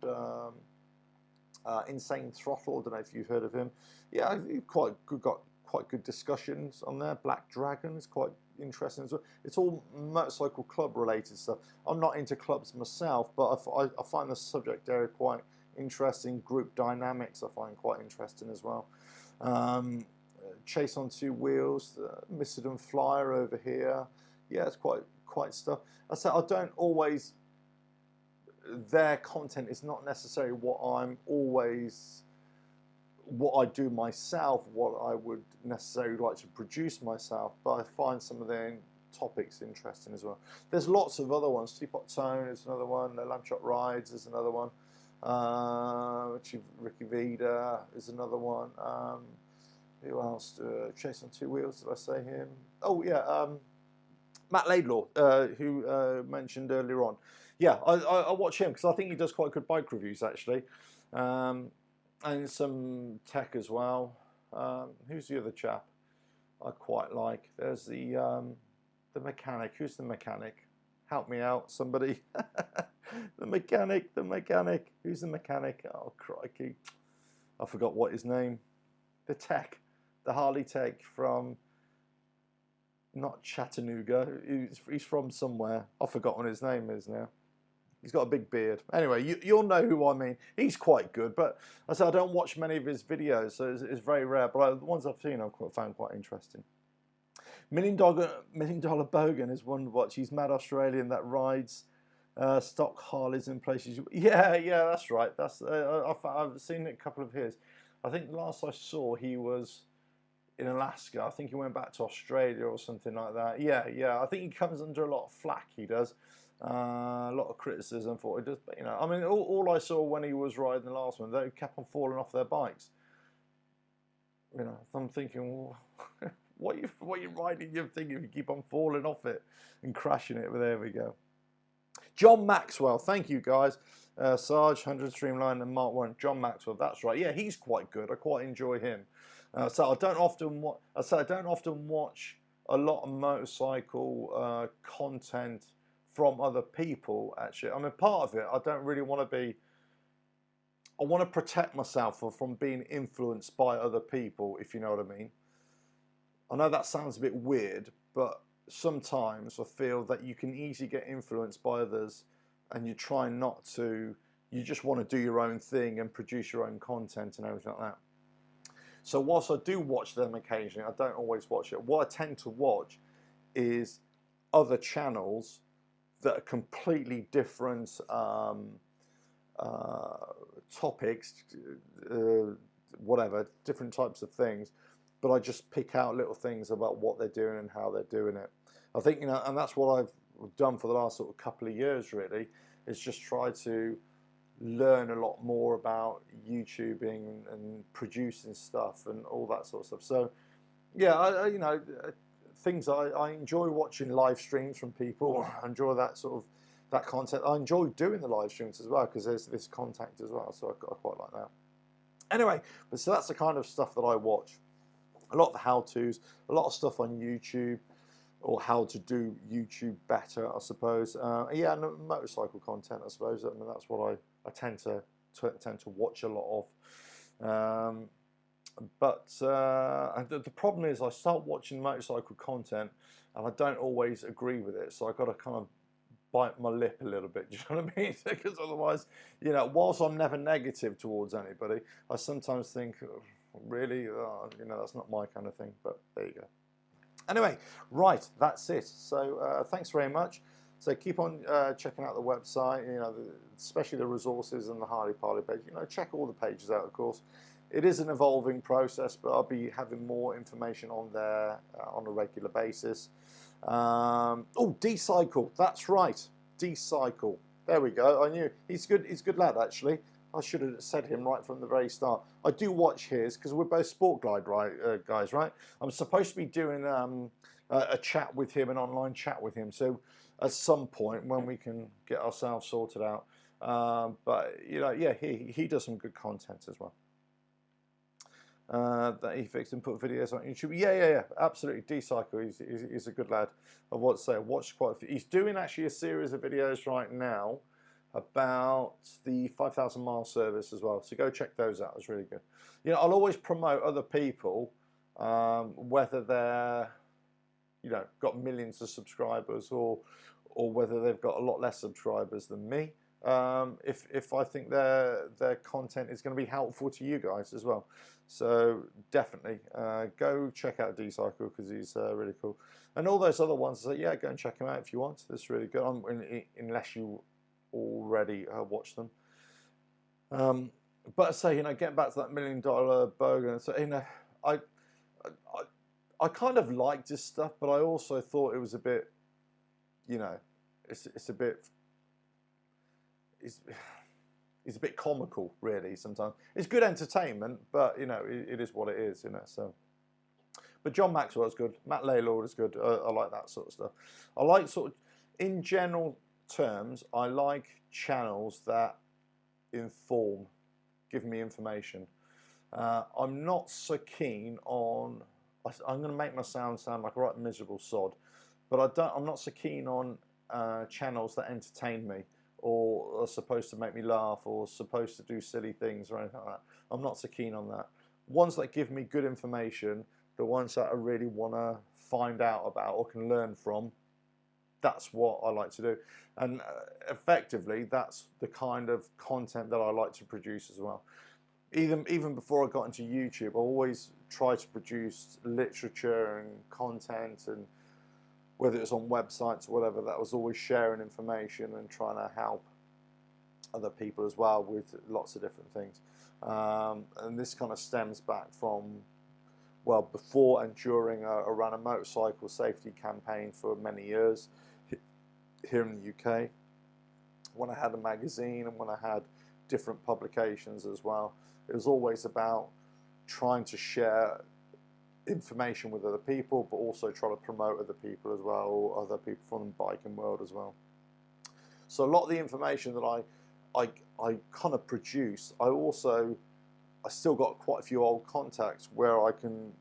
Insane Throttle. I don't know if you've heard of him. Yeah, got quite good discussions on there. Black Dragon is quite interesting as well. It's all motorcycle club related stuff. I'm not into clubs myself, but I find the subject area quite interesting. Group dynamics I find quite interesting as well. Chase on Two Wheels, Missiden Flyer over here. Yeah, it's quite stuff. I say I don't always. Their content is not necessarily what I do myself, what I would necessarily like to produce myself, but I find some of their topics interesting as well. There's lots of other ones. Teapot Tone is another one. The Lamb Chop Rides is another one. Ricky Vida is another one. Who else? Chase on Two Wheels, did I say him? Oh yeah, Matt Laidlaw, who mentioned earlier on. Yeah, I watch him because I think he does quite good bike reviews actually, and some tech as well. Who's the other chap I quite like? There's the mechanic. Who's the mechanic? Help me out, somebody. The mechanic. Who's the mechanic? Oh crikey, I forgot what his name. The tech, the Harley tech from. Not Chattanooga. He's from somewhere. I've forgotten what his name is now. He's got a big beard. Anyway, you'll know who I mean. He's quite good, but I said I don't watch many of his videos, so it's very rare. But the ones I've seen, I've found quite interesting. $1 Million Bogan is one to watch. He's mad Australian that rides stock Harleys in places. Yeah, that's right. I've seen a couple of his. I think the last I saw, he was in Alaska. I think he went back to Australia or something like that. Yeah. I think he comes under a lot of flack. He does. A lot of criticism for what he does. But, you know, I mean, all I saw when he was riding the last one, they kept on falling off their bikes. You know, I'm thinking, well, what are you riding your thing if you keep on falling off it and crashing it? Well, there we go. John Maxwell, thank you guys. Sarge, 100 Streamline and Mark 1. John Maxwell, that's right. Yeah, he's quite good. I quite enjoy him. So I don't often watch a lot of motorcycle content from other people. Actually, I mean, part of it, I don't really want to be. I want to protect myself from being influenced by other people, if you know what I mean. I know that sounds a bit weird, but sometimes I feel that you can easily get influenced by others, and you try not to. You just want to do your own thing and produce your own content and everything like that. So whilst I do watch them occasionally, I don't always watch it. What I tend to watch is other channels that are completely different topics, whatever, different types of things, but I just pick out little things about what they're doing and how they're doing it. I think, and that's what I've done for the last sort of couple of years, really, is just try to learn a lot more about YouTubing and producing stuff and all that sort of stuff. So yeah, things I enjoy watching live streams from people. I enjoy that sort of that content. I enjoy doing the live streams as well because there's this contact as well. So I quite like that. Anyway, but so that's the kind of stuff that I watch. A lot of how-tos, a lot of stuff on YouTube, or how to do YouTube better, I suppose. Yeah, and motorcycle content, I suppose. I mean, that's what I tend to watch a lot of. But the problem is I start watching motorcycle content and I don't always agree with it. So I've got to kind of bite my lip a little bit, do you know what I mean? Because otherwise, whilst I'm never negative towards anybody, I sometimes think, oh, really, that's not my kind of thing, but there you go. Anyway, right, that's it. So thanks very much. So keep on checking out the website, especially the resources and the Harley page. Check all the pages out, of course. It is an evolving process, but I'll be having more information on there on a regular basis. Oh, D-Cycle, that's right, D-Cycle. There we go. I knew he's good. He's a good lad, actually. I should have said him right from the very start. I do watch his because we're both Sport Glide guys, right? I'm supposed to be doing a chat with him, an online chat with him. So at some point when we can get ourselves sorted out, but yeah, he does some good content as well. That he fixed and put videos on YouTube. Yeah, absolutely. D-Cycle, he's a good lad. I want to say, I watched quite a few. He's doing actually a series of videos right now about the 5,000 mile service as well. So go check those out. It's really good. I'll always promote other people, whether they're, got millions of subscribers or whether they've got a lot less subscribers than me. If I think their content is going to be helpful to you guys as well. So definitely go check out D-Cycle because he's really cool. And all those other ones, yeah, go and check him out if you want. It's really good, unless you already watch them. But I say, getting back to that $1 million burger, so I kind of liked his stuff, but I also thought it was a bit, it's a bit. It's a bit comical, really. Sometimes it's good entertainment, but it is what it is, So, but John Maxwell's good. Matt Laylord is good. I like that sort of stuff. I like sort of, in general terms, I like channels that inform, give me information. I'm not so keen on. I'm going to make my sound like a right miserable sod, but I'm not so keen on channels that entertain me, or are supposed to make me laugh, or supposed to do silly things or anything like that. I'm not so keen on that. Ones that give me good information, the ones that I really want to find out about or can learn from, that's what I like to do. And effectively, that's the kind of content that I like to produce as well. Even before I got into YouTube, I always try to produce literature and content, and whether it's on websites or whatever, that was always sharing information and trying to help other people as well with lots of different things. And this kind of stems back from, well, before and during I ran a motorcycle safety campaign for many years here in the UK, when I had a magazine and when I had different publications as well. It was always about trying to share information with other people, but also try to promote other people as well, or other people from the biking world as well. So a lot of the information that I kind of produce, I still got quite a few old contacts where I can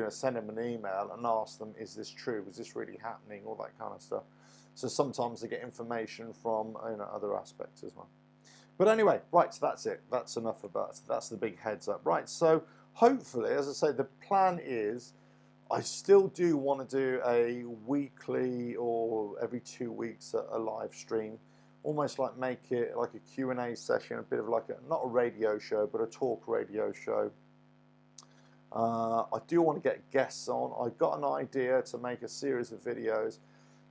send them an email and ask them, is this true? Is this really happening? All that kind of stuff. So sometimes I get information from other aspects as well. But anyway, right, so that's it. That's enough about it. That's the big heads up. Right, so hopefully, as I say, the plan is I still do want to do a weekly or every 2 weeks a live stream, almost like make it like a Q&A session, a bit of like not a radio show, but a talk radio show. I do want to get guests on. I've got an idea to make a series of videos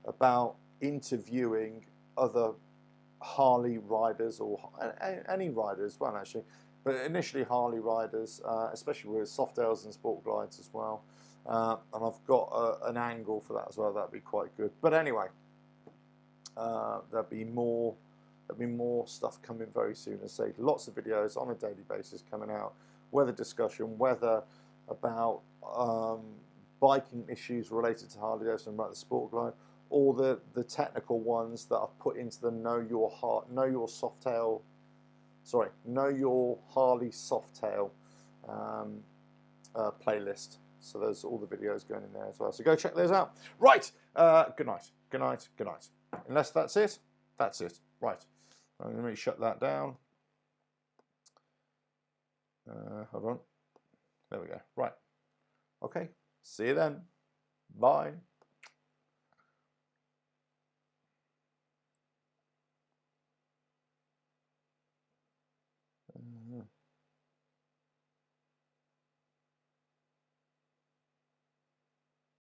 about interviewing other Harley riders, or any rider as well actually, but initially Harley riders, especially with Softails and Sport Glides as well. And I've got an angle for that as well. That'd be quite good. But anyway, there'll be more stuff coming very soon. As I say, lots of videos on a daily basis coming out. Weather discussion, whether about biking issues related to Harley Davidson, about the Sport Glide, or the technical ones that I've put into the Know Your Harley Softail playlist. So there's all the videos going in there as well. So go check those out. Right. Good night. Good night. Good night. Unless that's it. That's it. Right. Let me shut that down. Hold on. There we go. Right. Okay. See you then. Bye.